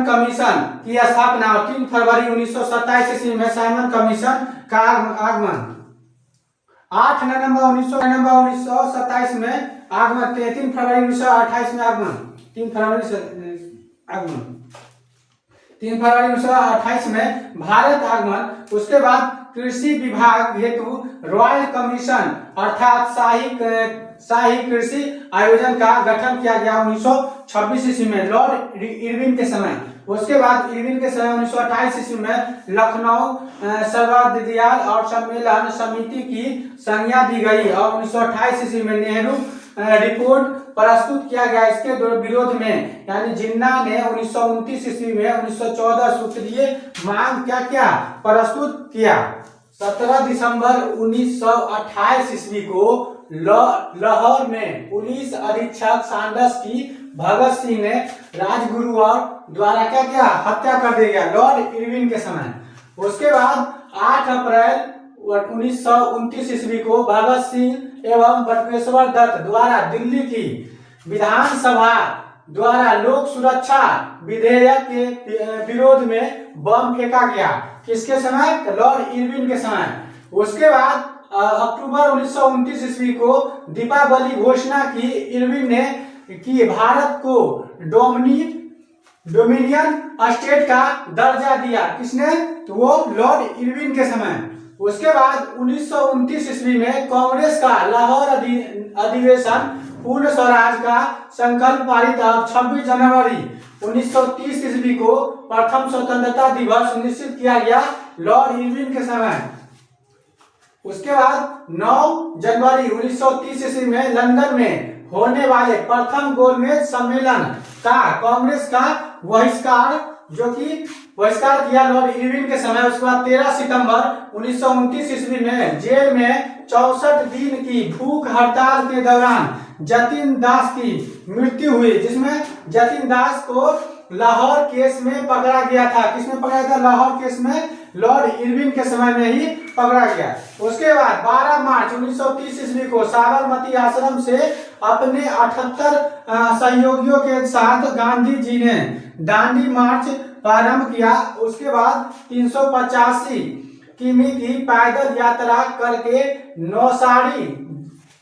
कमीशन की स्थापना, और 3 फरवरी 1927 ईस्वी में साइमन कमीशन का आगमन। 8 नवंबर 1927 में आगमन, 3 फरवरी 1928 में आगमन, 3 फरवरी 1928 में भारत आगमन। उसके बाद कृषि विभाग हेतु रॉयल कमीशन अर्थात शाही कृषि आयोजन का गठन किया गया 1926 ईस्वी में लॉर्ड इरविन के समय। उसके बाद इरविन के समय 1928 ईस्वी में लखनऊ सर्वदलीय और सम्मेलन समिति की संज्ञा दी गई, और 1928 ईस्वी में नेहरू रिपोर्ट प्रस्तुत किया गया इसके विरोध में, यानी जिन्ना ने 1929 ईस्वी में 1914 सूत्रीय मांग क्या प्रस्तुत किया। 17 दिसंबर 1928 ईस्वी को लाहौर में पुलिस अधीक्षक सांडस की भगत सिंह ने राजगुरु द्वारा क्या हत्या कर दी गया लॉर्ड इरविन के समय। उसके बाद 8 अप्रैल 1929 ईस्वी को भगत सिंह एवं बटुकेश्वर दत्त द्वारा दिल्ली की विधानसभा द्वारा लोक सुरक्षा विधेयक के विरोध में बम फेंका गया। किसके समय? लॉर्ड इरविन के समय। उसके बाद अक्टूबर 1929 ईस्वी को दीपावली घोषणा की इरविन ने कि भारत को डोमिनियन स्टेट का दर्जा दिया। किसने? तो वो लॉर्ड इरविन के समय। उसके बाद 1929 ईस्वी में कांग्रेस का लाहौर अधिवेशन पूर्ण स्वराज का संकल्प पारित, और 26 जनवरी 1930 ईस्वी को प्रथम स्वतंत्रता दिवस निश्चित किया गया लॉर्ड इरविन के समय। उसके बाद 9 जनवरी 1930 ईस्वी में लंदन में होने वाले प्रथम गोलमेज सम्मेलन का कांग्रेस का बहिष्कार किया लॉर्ड इरविन के समय। उसके बाद 13 सितंबर 1929 ईस्वी में जेल में 64 दिन की भूख हड़ताल के दौरान जतिन दास की मृत्यु हुई, जिसमें जतिन दास को लाहौर केस में पकड़ा गया था। किसमें पकड़ा गया? लाहौर केस में लॉर्ड इरविन के समय में ही पकड़ा गया। उसके बाद 12 मार्च 1930 ईस्वी को साबरमती आश्रम से अपने 78 सहयोगियों के साथ गांधी जी ने दांडी मार्च प्रारंभ किया। उसके बाद 385 किमी की पैदल यात्रा करके नौसारी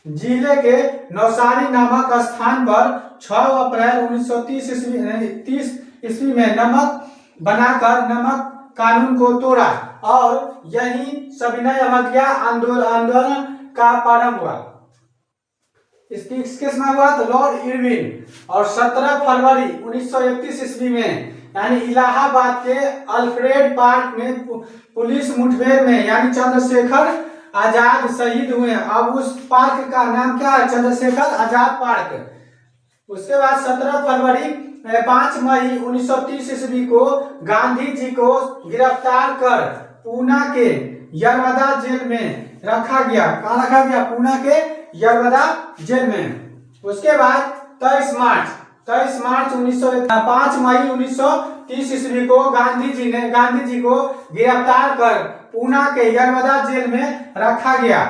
जिले के नौसारी नामक स्थान पर 6 अप्रैल 1930 ईस्वी में नमक बनाकर नमक कानून को तोड़ा और यही सविनय अवज्ञा आंदोलन का प्रारंभ हुआ। किसके समय हुआ? तो लॉर्ड इरविन। और 17 फरवरी 1931 ईस्वी में यानी इलाहाबाद के अल्फ्रेड पार्क में पुलिस मुठभेड़ में यानी चंद्रशेखर आजाद शहीद हुए। अब उस पार्क का नाम क्या है? चंद्रशेखर आजाद पार्क। उसके बाद 17 फरवरी 5 मई 1930 ईस्वी को गांधी जी को गिरफ्तार कर पूना के यरवदा जेल में रखा गया। कहाँ रखा गया? पूना के यरवदा जेल में। उसके बाद 23 मार्च 5 मई 1930 ईस्वी को गांधी जी को गिरफ्तार कर पूना के यरवदा जेल में रखा गया।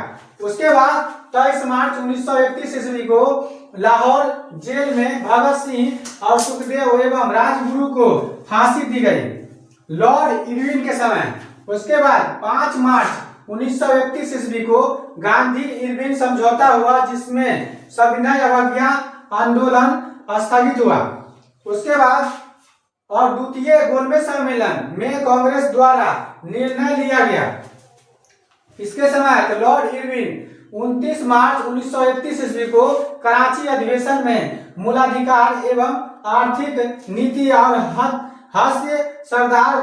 उसके बाद 23 मार्च 1931 ईस्वी को लाहौर जेल में भगत सिंह और सुखदेव एवं राजगुरु को फांसी दी गई लॉर्ड इरविन के समय। उसके बाद 5 मार्च 1931 ईस्वी को गांधी इरविन समझौता हुआ जिसमें सविनय अवज्ञा आंदोलन स्थगित हुआ। उसके बाद और द्वितीय गोलमेज सम्मेलन में कांग्रेस द्वारा निर्णय लिया गया। इसके समय तो लॉर्ड इरविन 29 मार्च 1931 ईस्वी को कराची अधिवेशन में मूलाधिकार एवं आर्थिक नीति और हास्य सरदार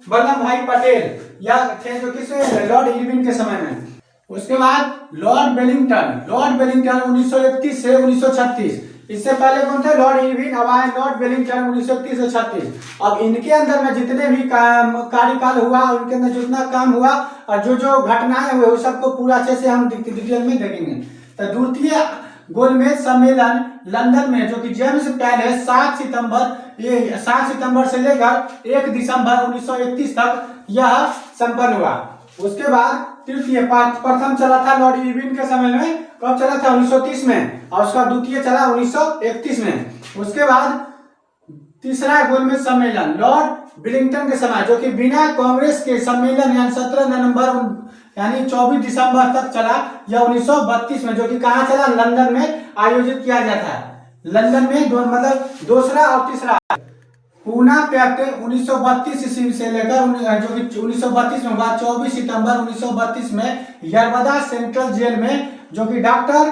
वल्लभ भाई पटेल या थे जो किसमें? लॉर्ड इरविन के समय में। उसके बाद लॉर्ड वेलिंगटन 1931 से 1936। इससे पहले कौन थे? Lord Irwin. अब आए लॉर्ड वेलिंगटन 1931 से 36। अब इनके अंदर में जितने भी कार्यकाल हुआ उनके अंदर जितना काम हुआ और जो घटनाएं हुए उस सबको पूरा अच्छे से हम डिटेल में देखेंगे। तो द्वितीय गोलमेज सम्मेलन लंदन में जो कि जेम्स पैलेस 7 सितंबर से लेकर 1 दिसंबर 1931 तक यह संपन्न हुआ। उसके बाद तृतीय प्रथम चला था लॉर्ड इरविन के समय में। कब चला था? 1930 में। और उसका द्वितीय चला 1931 में। उसके बाद तीसरा गोलमेज सम्मेलन लॉर्ड वेलिंगटन के समय जो कि बिना कांग्रेस के सम्मेलन यानी 17 नवंबर यानी 24 दिसंबर तक चला। यह 1932 में जो कि कहाँ चला? लंदन में आयोजित किया गया था। लंदन में मतलब दूसरा और तीसरा। पूना पैक्ट 1932 ईस्वी से लेकर जो कि 1932 में हुआ 24 सितंबर 1932 में यरवदा सेंट्रल जेल में जो कि डॉक्टर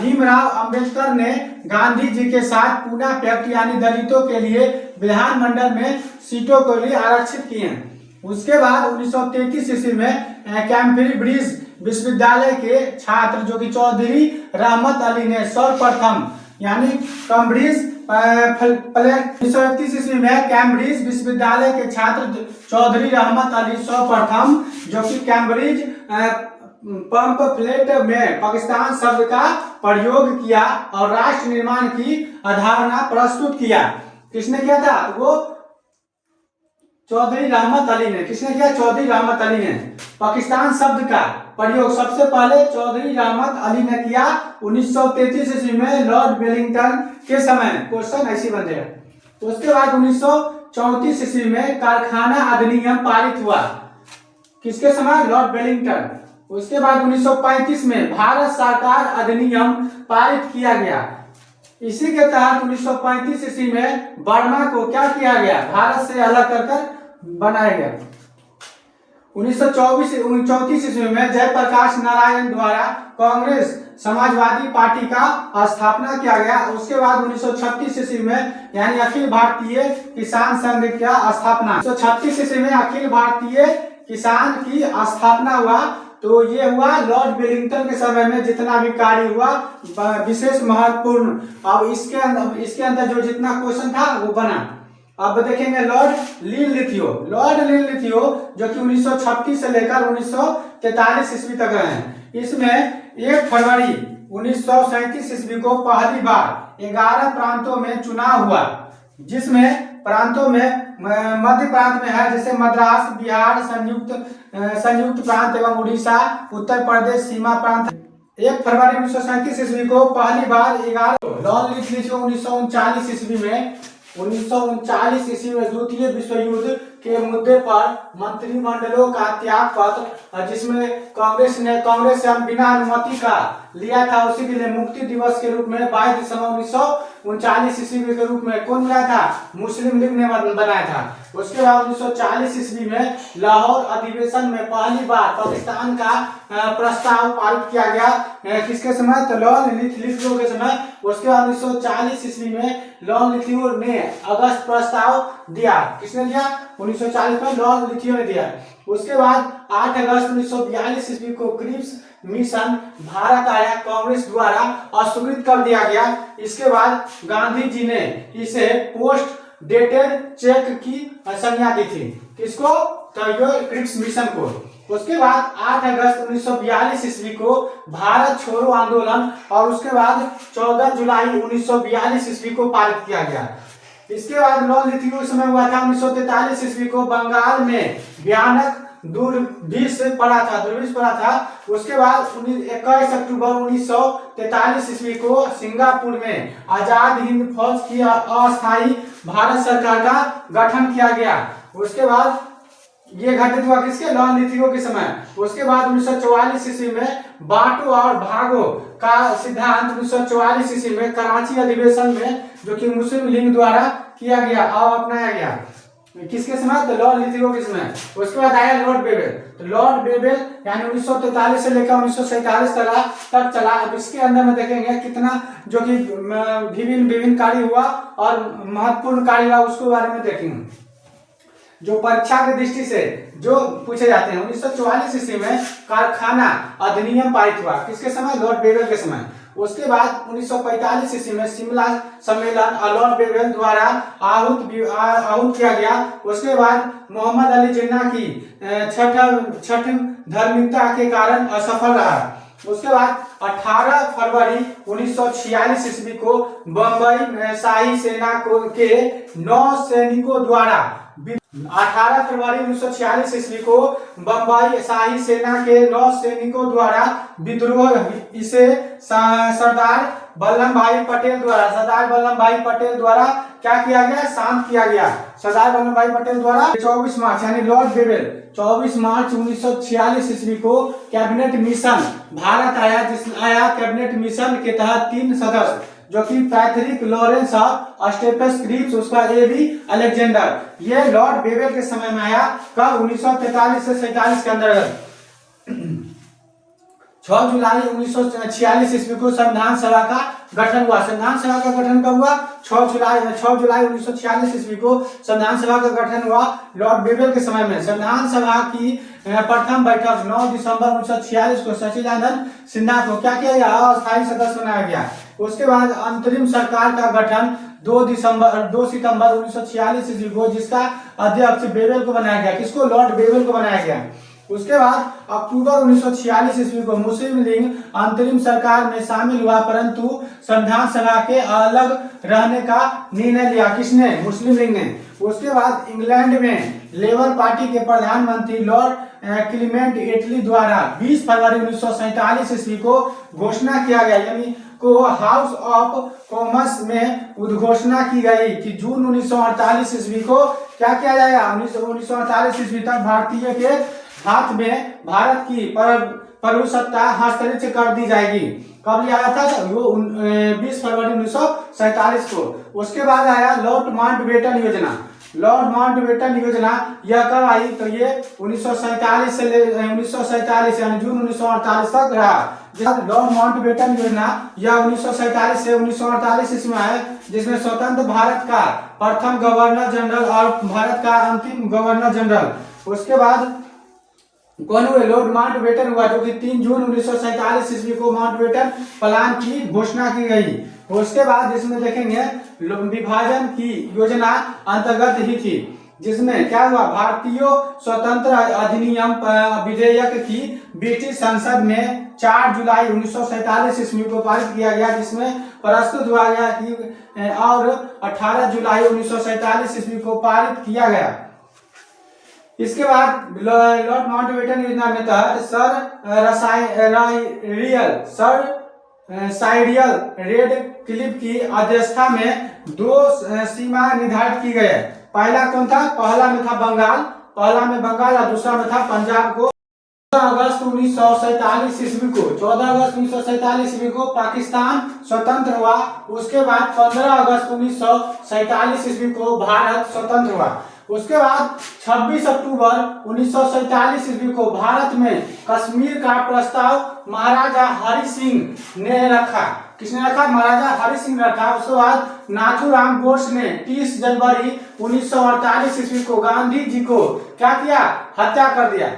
भीमराव अंबेडकर ने गांधी जी के साथ पूना पैक्ट यानी दलितों के लिए विधानमंडल में सीटों के लिए आरक्षित किए। उसके बाद 1933 ईस्वी में कैम्ब्रिज विश्वविद्यालय के छात्र जो कि चौधरी रहमत अली ने सर्वप्रथम यानी कैम्ब्रिज 1931 ईस्वी में कैम्ब्रिज विश्वविद्यालय के छात्र चौधरी रहमत अली सर्वप्रथम जो कि कैम्ब्रिज पंपफ्लेट में पाकिस्तान शब्द का प्रयोग किया और राष्ट्र निर्माण की अवधारणा प्रस्तुत किया। किसने किया था? वो चौधरी रहमत अली ने। किसने किया? चौधरी रहमत अली ने पाकिस्तान शब्द का प्रयोग सबसे पहले चौधरी रहमत अली ने किया 1933 ईस्वी में लॉर्ड वेलिंगटन के समय। क्वेश्चन ऐसी बन जाएगा। उसके बाद 1934 ईस्वी में कारखाना अधिनियम पारित हुआ। किसके समय? Lord Wellington. उसके बाद 1935 में भारत सरकार अधिनियम पारित किया गया। इसी के तहत 1935 ईस्वी में बर्मा को क्या किया गया? भारत से अलग कर बनाया गया। 1934 ईस्वी में जयप्रकाश नारायण द्वारा कांग्रेस समाजवादी पार्टी का स्थापना किया गया। उसके बाद 1936 ईस्वी में यानी अखिल भारतीय किसान संघ का स्थापना। 1936 ईस्वी में अखिल भारतीय किसान की स्थापना हुआ। तो ये हुआ लॉर्ड वेलिंगटन के समय में जितना भी कार्य हुआ विशेष महत्वपूर्ण। अब इसके अंदर जो जितना क्वेश्चन था वो बना। अब देखेंगे लॉर्ड लिनलिथियो जो कि 1936 से लेकर 1943 ईस्वी तक रहे हैं। इसमें 1 फरवरी 1937 ईस्वी को पहली बार 11 प्रांतों में चुनाव हुआ, जिसमें प्रांतों में मध्य प्रांत में है जैसे मद्रास, बिहार, संयुक्त प्रांत एवं उड़ीसा, उत्तर प्रदेश सीमा प्रांत। 1 फरवरी 1937 ईस्वी को पहली बार 11 लॉर्ड लिनलिथियो 1939 ईस्वी में द्वितीय विश्व युद्ध के मुद्दे पर मंत्रिमंडलों का त्याग पत्र, जिसमें कांग्रेस से बिना अनुमति का लिया था, उसी के लिए मुक्ति दिवस के रूप में 22 दिसंबर 1939 ईस्वी के रूप में कौन बनाया था? मुस्लिम लीग ने बनाया था। उसके बाद 1940 ईस्वी में लाहौर अधिवेशन में पहली बार पाकिस्तान का प्रस्ताव पारित किया गया, किसके समय? तो लॉर्ड लिथियो के समय। उसके बाद 1940 ईस्वी में लॉर्ड लिथियो ने अगस्त प्रस्ताव दिया। किसने दिया? 1940 में लॉर्ड लिथियो ने दिया। उसके बाद 8 अगस्त 1942 ईस्वी को क्रिप्स मिशन भारत आया, कांग्रेस द्वारा अस्वीकृत कर दिया गया। इसके बाद गांधी जी ने इसे पोस्ट डेटेड चेक की संज्ञा दी थी। किसको? तो क्रिप्स मिशन को। उसके बाद 8 अगस्त 1942 ईस्वी को भारत छोड़ो आंदोलन और उसके बाद 14 जुलाई 1942 ईस्वी को पारित किया गया। इसके बाद लॉर्ड लिथियो समय हुआ था 1943 ईस्वी को बंगाल में भयानक दुर्भिक्ष पड़ा था। उसके बाद 21 अक्टूबर 1943 ईस्वी को सिंगापुर में आजाद हिंद फौज की अस्थायी भारत सरकार का गठन किया गया। उसके बाद ये घटित हुआ किसके? लॉर्ड लिथियो के समय। उसके बाद 1944 ईस्वी में बांटो और भागो का सिद्धांत 1944 ईस्वी में कराची अधिवेशन में, जो कि मुस्लिम लीग द्वारा किया गया और अपनाया गया। किसके समय? तो लॉर्ड लिथियो के समय। उसके बाद आया लॉर्ड बेबल। तो लॉर्ड बेबल यानी 1943 से लेकर 1947 तक चला। अब इसके अंदर में देखेंगे कितना जो कि विभिन्न कार्य हुआ और महत्वपूर्ण कार्य हुआ, उसके बारे में देखेंगे जो परीक्षा की दृष्टि से जो पूछे जाते हैं। 1944 ईस्वी में कारखाना अधिनियम पारित हुआ। किसके समय? लॉर्ड बेबल के समय। उसके बाद 1945 ईस्वी में शिमला सम्मेलन लॉर्ड बेबल द्वारा आहूत किया गया। उसके बाद मोहम्मद अली जिन्ना की छठ धार्मिकता के कारण असफल रहा। उसके बाद 18 फरवरी 1946 ईस्वी को बंबई में शाही सेना के 9 सैनिकों द्वारा 18 फरवरी 1946 ईस्वी को बंबई शाही सेना के 9 सैनिकों द्वारा विद्रोह, इसे सरदार वल्लभ भाई पटेल द्वारा क्या किया गया? शांत किया गया। सरदार वल्लभ भाई पटेल द्वारा 24 मार्च यानी लॉर्ड बेबल 24 मार्च 1946 ईस्वी को कैबिनेट मिशन भारत आया। कैबिनेट मिशन के तहत 3 सदस्य, जो कि पैट्रिक लॉरेंस और स्टेफन क्रिप्स, उसका एबी अलेक्जेंडर, ये लॉर्ड बेबल के समय में आया। कब? 1943 से 47 के अंतर्गत। 6 जुलाई 1946 ईस्वी को संविधान सभा का गठन हुआ। संविधान सभा का गठन कब हुआ? 6 जुलाई 1946 ईस्वी को संविधान सभा का गठन हुआ लॉर्ड बेबल के समय में। संविधान सभा की प्रथम बैठक 9 दिसंबर 1946 को सच्चिदानंद सिन्हा को क्या किया गया? अस्थायी सदस्य बनाया गया। उसके बाद अंतरिम सरकार का गठन 2 सितंबर 1946 ईस्वी को, जिसका अध्यक्ष बेबल को बनाया गया। किसको? लॉर्ड बेबल को बनाया गया। उसके बाद अक्टूबर 1946 ईस्वी को मुस्लिम लीग अंतरिम सरकार में शामिल हुआ, परंतु संविधान सभा के अलग रहने का निर्णय लिया। किसने? मुस्लिम लीग ने। उसके बाद इंग्लैंड में लेबर पार्टी के प्रधानमंत्री लॉर्ड क्लीमेंट एटली द्वारा 20 फरवरी 1947 ईस्वी को घोषणा किया गया, यानी को हाउस ऑफ कॉमन्स में उद्घोषणा की गई कि जून 1948 ईस्वी को क्या किया जाएगा? 1948 ईस्वी तक भारतीय के हाथ में भारत की प्रभुसत्ता हस्तांतरित कर दी जाएगी। कब लिया गया था? वो 20 फरवरी 1947 को। उसके बाद आया लॉर्ड माउंटबेटन योजना। लॉर्ड माउंटबेटन योजना यह कब आई? तो ये 1947 से 1947 यानी जून 1948 तक रहा। लॉर्ड माउंटबेटन योजना यह 1947 से 1948 ईस्वी में है, जिसमें स्वतंत्र भारत का प्रथम गवर्नर जनरल और भारत का अंतिम गवर्नर जनरल। उसके बाद कौन हुए? लॉर्ड माउंटबेटन हुआ, जो कि 3 जून 1947 ईस्वी को माउंटबेटन प्लान की घोषणा की गई। उसके बाद इसमें देखेंगे विभाजन की योजना अंतर्गत ही थी, जिसमें क्या हुआ? भारतीय स्वतंत्र अधिनियम विधेयक की ब्रिटिश संसद में 4 जुलाई 1947 ईस्वी को पारित किया गया, जिसमें प्रस्तुत हुआ गया कि और 18 जुलाई 1947 ईस्वी को पारित किया गया। इसके बाद लॉर्ड माउंटबेटन योजना में तहत साइडियल रेड क्लिफ की अध्यक्षता में 2 सीमा निर्धारित की गई। पहला कौन था? पहला में था बंगाल, पहला में बंगाल और दूसरा में था पंजाब को। 14 अगस्त 1947 ईस्वी को 14 अगस्त 1947 ईस्वी को पाकिस्तान स्वतंत्र हुआ। उसके बाद 15 अगस्त 1947 ईस्वी को भारत स्वतंत्र हुआ। उसके बाद 26 अक्टूबर 1947 ईस्वी को भारत में कश्मीर का प्रस्ताव महाराजा हरि सिंह ने रखा। किसने रखा? महाराजा हरि सिंह ने रखा। उसके बाद नाथूराम गोड्से ने 30 जनवरी 1948 ईस्वी को गांधी जी को क्या किया? हत्या कर दिया।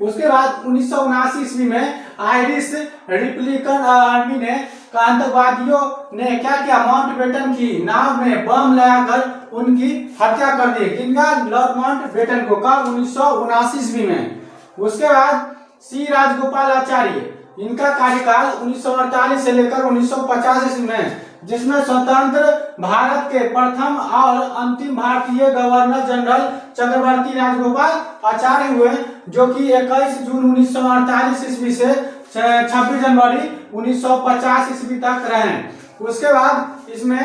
उसके बाद 1979 ईस्वी में आयरिश रिपब्लिकन आर्मी ने आतंकवादियों ने क्या किया? माउंटबेटन की नाव में बम लगाकर उनकी हत्या कर दी। किनका? लॉर्ड माउंटबेटन को। कब? 1979 ईस्वी में। उसके बाद सी राजगोपालाचारी, इनका कार्यकाल 1948 से लेकर 1950 ईस्वी में, जिसमें स्वतंत्र भारत के प्रथम और अंतिम भारतीय गवर्नर जनरल चक्रवर्ती राजगोपाल आचार्य हुए, जो कि 21 जून 1948 ईस्वी से 26 जनवरी 1950 ईस्वी तक रहे। उसके बाद इसमें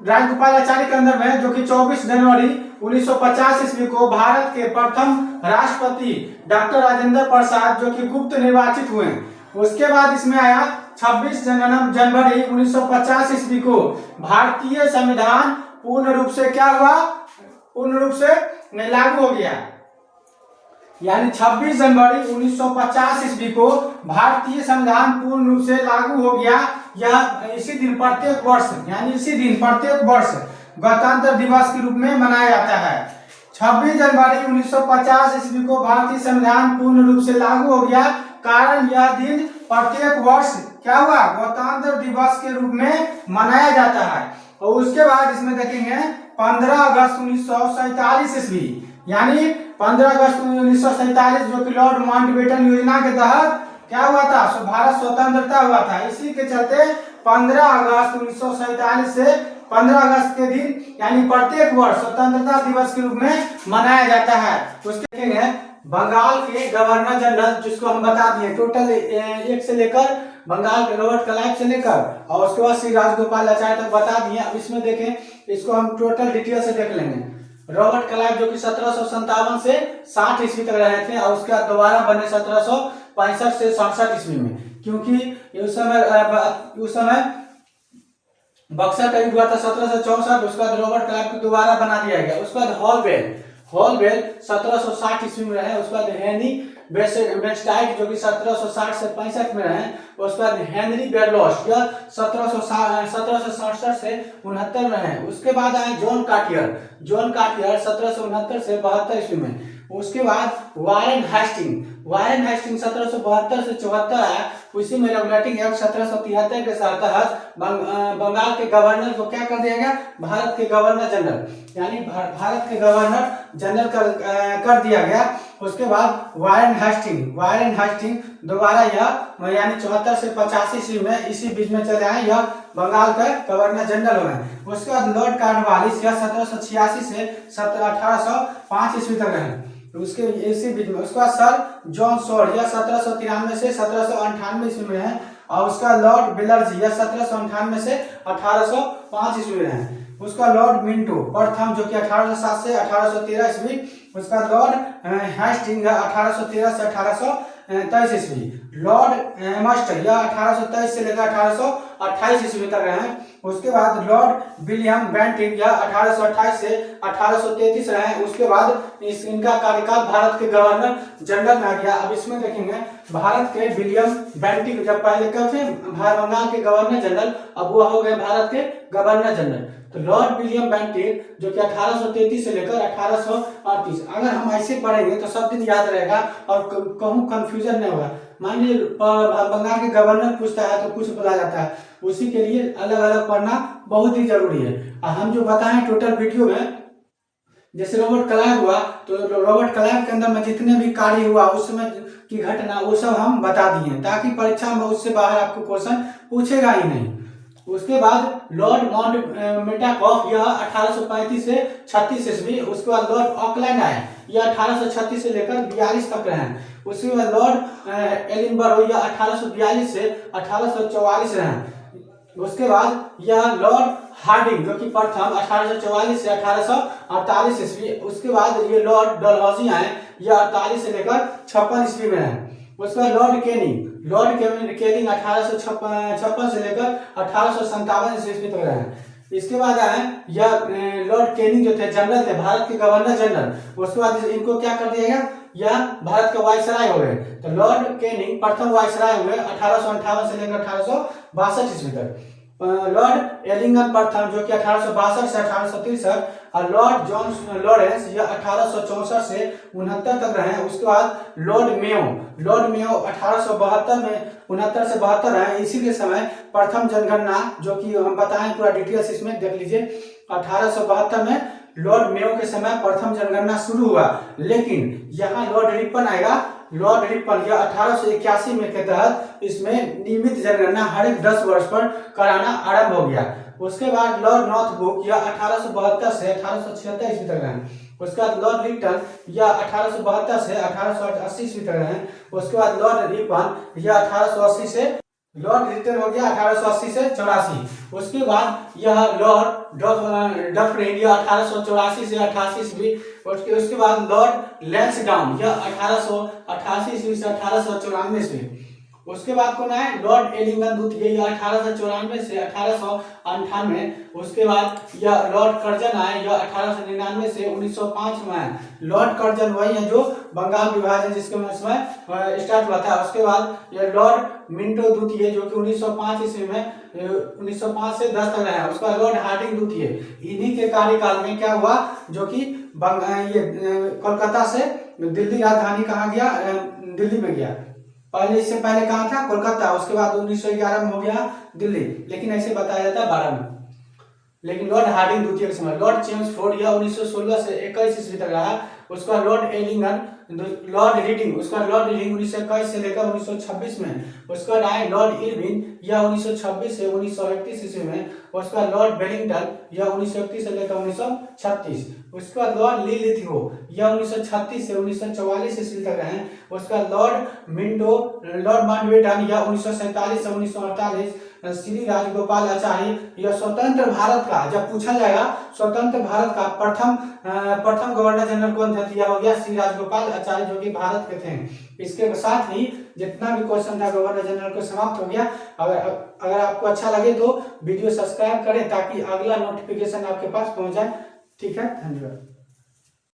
राजगोपालाचारी के अंदर में, जो कि 24 जनवरी 1950 ईस्वी को भारत के प्रथम राष्ट्रपति डॉक्टर राजेंद्र प्रसाद, जो कि गुप्त निर्वाचित हुए। उसके बाद इसमें आया 26 जनवरी 1950 ईस्वी को भारतीय संविधान पूर्ण रूप से क्या हुआ? पूर्ण रूप से लागू हो गया। यानी 26 जनवरी 1950 ईस्वी को भारतीय संविधान पूर्ण रूप से लागू हो गया। यह इसी दिन प्रत्येक वर्ष, यानी इसी दिन प्रत्येक वर्ष गणतंत्र दिवस के रूप में मनाया जाता है। 26 जनवरी 1950 ईस्वी को भारतीय संविधान पूर्ण रूप से लागू हो गया, कारण यह दिन प्रत्येक वर्ष क्या हुआ? गणतंत्र दिवस के रूप में मनाया जाता है। और उसके बाद इसमें देखेंगे 15 अगस्त 1947 ईस्वी, यानी 15 अगस्त 1947, जो कि लॉर्ड माउंटबेटन योजना के तहत क्या हुआ था? भारत स्वतंत्रता हुआ था। इसी के चलते 15 अगस्त 1947 से 15 अगस्त के दिन, यानी प्रत्येक वर्ष स्वतंत्रता दिवस के रूप में मनाया जाता है। उसके देखेंगे बंगाल के गवर्नर जनरल, जिसको हम बता दिए टोटल एक से लेकर बंगाल के रॉबर्ट क्लाइव से लेकर और उसके बाद श्री राजगोपालाचारी तक बता दिए। अब इसमें देखें, इसको हम टोटल डिटेल से देख लेंगे। रॉबर्ट क्लाइव, जो कि 1757 से 60 ईस्वी तक रहे थे, और उसके बाद दोबारा बने 1765 से 67 ईस्वी में, क्योंकि उस समय बक्सर का युद्ध हुआ था 1764। उसके बाद रॉबर्ट क्लाइव को दोबारा बना दिया गया। उसके बाद हॉलवेल 1760 ईस्वी में रहे। उसके बाद हेनरी बेस्टाइट, जो कि 1760 से 65 में रहे। उसके बाद हेनरी बेरलॉस, यह 1767 से 69 में रहे। उसके बाद आए जॉन कार्टियर 1769 से 72 ईस्वी में। उसके बाद वारेन हेस्टिंग 1772 से 74 आया। उसी में रेगुलेटिंग एक्ट 1773 के तहत बंगाल के गवर्नर को क्या कर दिया गया? भारत के गवर्नर जनरल, यानी भारत के गवर्नर जनरल कर दिया गया। उसके बाद वारेन हेस्टिंग दोबारा यह, यानी 74 से 85 ईस्वी में, इसी बीच में चले आए, यह बंगाल का गवर्नर जनरल हुए। उसके बाद लॉर्ड कॉर्नवालिस, यह 1786 से 1805 ईस्वी तक रहे। उसके इसी बीच में। उसके बाद सर जॉन सॉर, यह 1793 से 1798 ईस्वी में है। और उसका लॉर्ड बेलर्जी, यह 1798 से 1805 ईस्वी में है। उसका लॉर्ड मिंटो प्रथम, जो कि 1807 से 1813 ईस्वी। उसका लॉर्ड हेस्टिंग 1813 से 1823 ईस्वी। लॉर्ड एमस्ट, यह 1823 से लेकर 1828 ईस्वी तक रहे। उसके बाद लॉर्ड विलियम बेंटिक, यह 1828 से 1833 रहे। उसके बाद इनका कार्यकाल भारत के गवर्नर जनरल में आ गया। अब इसमें देखेंगे भारत के विलियम बेंटिक, जब पहले कब थे बंगाल के गवर्नर जनरल, अब वो हो गए भारत के गवर्नर जनरल। तो लॉर्ड विलियम बेंटिक, जो कि 1833 से लेकर 1838, अगर हम ऐसे पढ़ेंगे तो सब दिन याद रहेगा और कहूँ कंफ्यूजन नहीं होगा। मान लीजिए बंगाल के गवर्नर पूछता है तो कुछ बोला जाता है, उसी के लिए अलग अलग पढ़ना बहुत ही जरूरी है। हम जो बताएं टोटल वीडियो में, जैसे रॉबर्ट क्लाइव हुआ, तो रॉबर्ट क्लाइव के अंदर में जितने भी कार्य हुआ उस समय की घटना, वो सब हम बता दिए, ताकि परीक्षा में उससे बाहर आपको क्वेश्चन पूछेगा ही नहीं। उसके बाद लॉर्ड माउंटबेटन, यह 1835 से 36 ईस्वी। उसके बाद लॉर्ड ऑकलैंड आए, यह 1836 से लेकर 42 तक रहे। उसके बाद लॉर्ड एलिनबरो, यह 1842 से 1844 रहे। उसके बाद यह लॉर्ड हार्डिंग जो कि प्रथम 1844 से 1848 ईस्वी, उसके बाद ये लॉर्ड डलहौजी आए, यह 48 से लेकर 56 ईस्वी में है। उसके बाद लॉर्ड केनिंग 1856 से लेकर 1857 ईस्वी तक रहे। इसके बाद आए यह लॉर्ड केनिंग जो थे जनरल थे, भारत के गवर्नर जनरल। उसके बाद इनको क्या कर दिया गया, यह भारत के वाइसराय हो गए। तो लॉर्ड केनिंग प्रथम वाइसराय हुए 1858 से लेकर 1862 ईस्वी तक। लॉर्ड एलिंगन प्रथम जो कि 1862 से 1863, और लॉर्ड जॉन लॉरेंस यह 1864 से 69 तक रहे। उसके बाद लॉर्ड मेयो 1872 में 69 से 72 रहे। इसी के समय प्रथम जनगणना जो कि हम बताएं पूरा डिटेल्स इसमें देख लीजिए। 1872 में लॉर्ड मेयो के समय प्रथम जनगणना शुरू हुआ, लेकिन यहाँ लॉर्ड रिपन आएगा। लॉर्ड रिपन यह 1881 में के तहत इसमें नियमित जनगणना हर एक 10 वर्ष पर कराना आरंभ हो गया। उसके बाद लॉर्ड नॉर्थब्रुक यह 1872 से 1876 ईस्वी तक रहे। उसके बाद लॉर्ड लिटन यह 1872 से 1880 ईस्वी तक रहे। उसके बाद लॉर्ड रिपन यह 1880 से लॉर्ड रिटन हो गया 1880 से 84। उसके बाद यह लॉर्ड डफरिन यह 1884 से 88 ईस्वी। उसके बाद लॉर्ड लैंसडाउन यह 1888 ईस्वी से 1894 ईस्वी। उसके बाद कौन है, लॉर्ड एलिंगन द्वितीय यह 1894 से 1898। उसके बाद यह लॉर्ड कर्जन आए, यह 1899 से 1905 में आए। लॉर्ड कर्जन वही है जो बंगाल विभाजन जिसके समय स्टार्ट हुआ था। उसके बाद यह लॉर्ड मिंटो द्वितीय जो कि 1905 ईस्वी में 1905 से 10 तक रहा। उसका लॉर्ड हार्डिंग द्वितीय, इन्हीं के कार्यकाल में क्या हुआ जो कि कोलकाता से दिल्ली राजधानी कहाँ गया, दिल्ली में गया। पहले इससे पहले कहाँ था, कोलकाता। उसके बाद 1911 में हो गया दिल्ली, लेकिन ऐसे बताया जाता है 12 में। लेकिन लॉर्ड हार्डिंग द्वितीय के समय लॉर्ड चेम्सफोर्ड यह 1916 से 21 ईस्वी तक रहा। उसका लॉर्ड एलिंगन लॉर्ड रीडिंग 1921 से लेकर 1926 में। उसका आए लॉर्ड इरविन यह 1926 से 1931 ईस्वी में। उसका लॉर्ड वेलिंगटन यह 1931 से लेकर 1936। उसके बाद लॉर्ड लिथिगो यह 1936 से 1944 ईस्वी तक रहे। उसका लॉर्ड माउंटबेटन यह 1947 से 1948। श्री राजगोपाल आचार्य यह स्वतंत्र भारत का, जब पूछा जाएगा स्वतंत्र भारत का प्रथम गवर्नर जनरल कौन थे, यह हो गया श्री राजगोपाल आचार्य जो कि भारत के थे। इसके साथ ही जितना भी क्वेश्चन था गवर्नर जनरल को समाप्त हो गया। अगर आपको अच्छा लगे तो वीडियो सब्सक्राइब करें ताकि अगला नोटिफिकेशन आपके पास पहुंच जाए। ठीक है, धन्यवाद।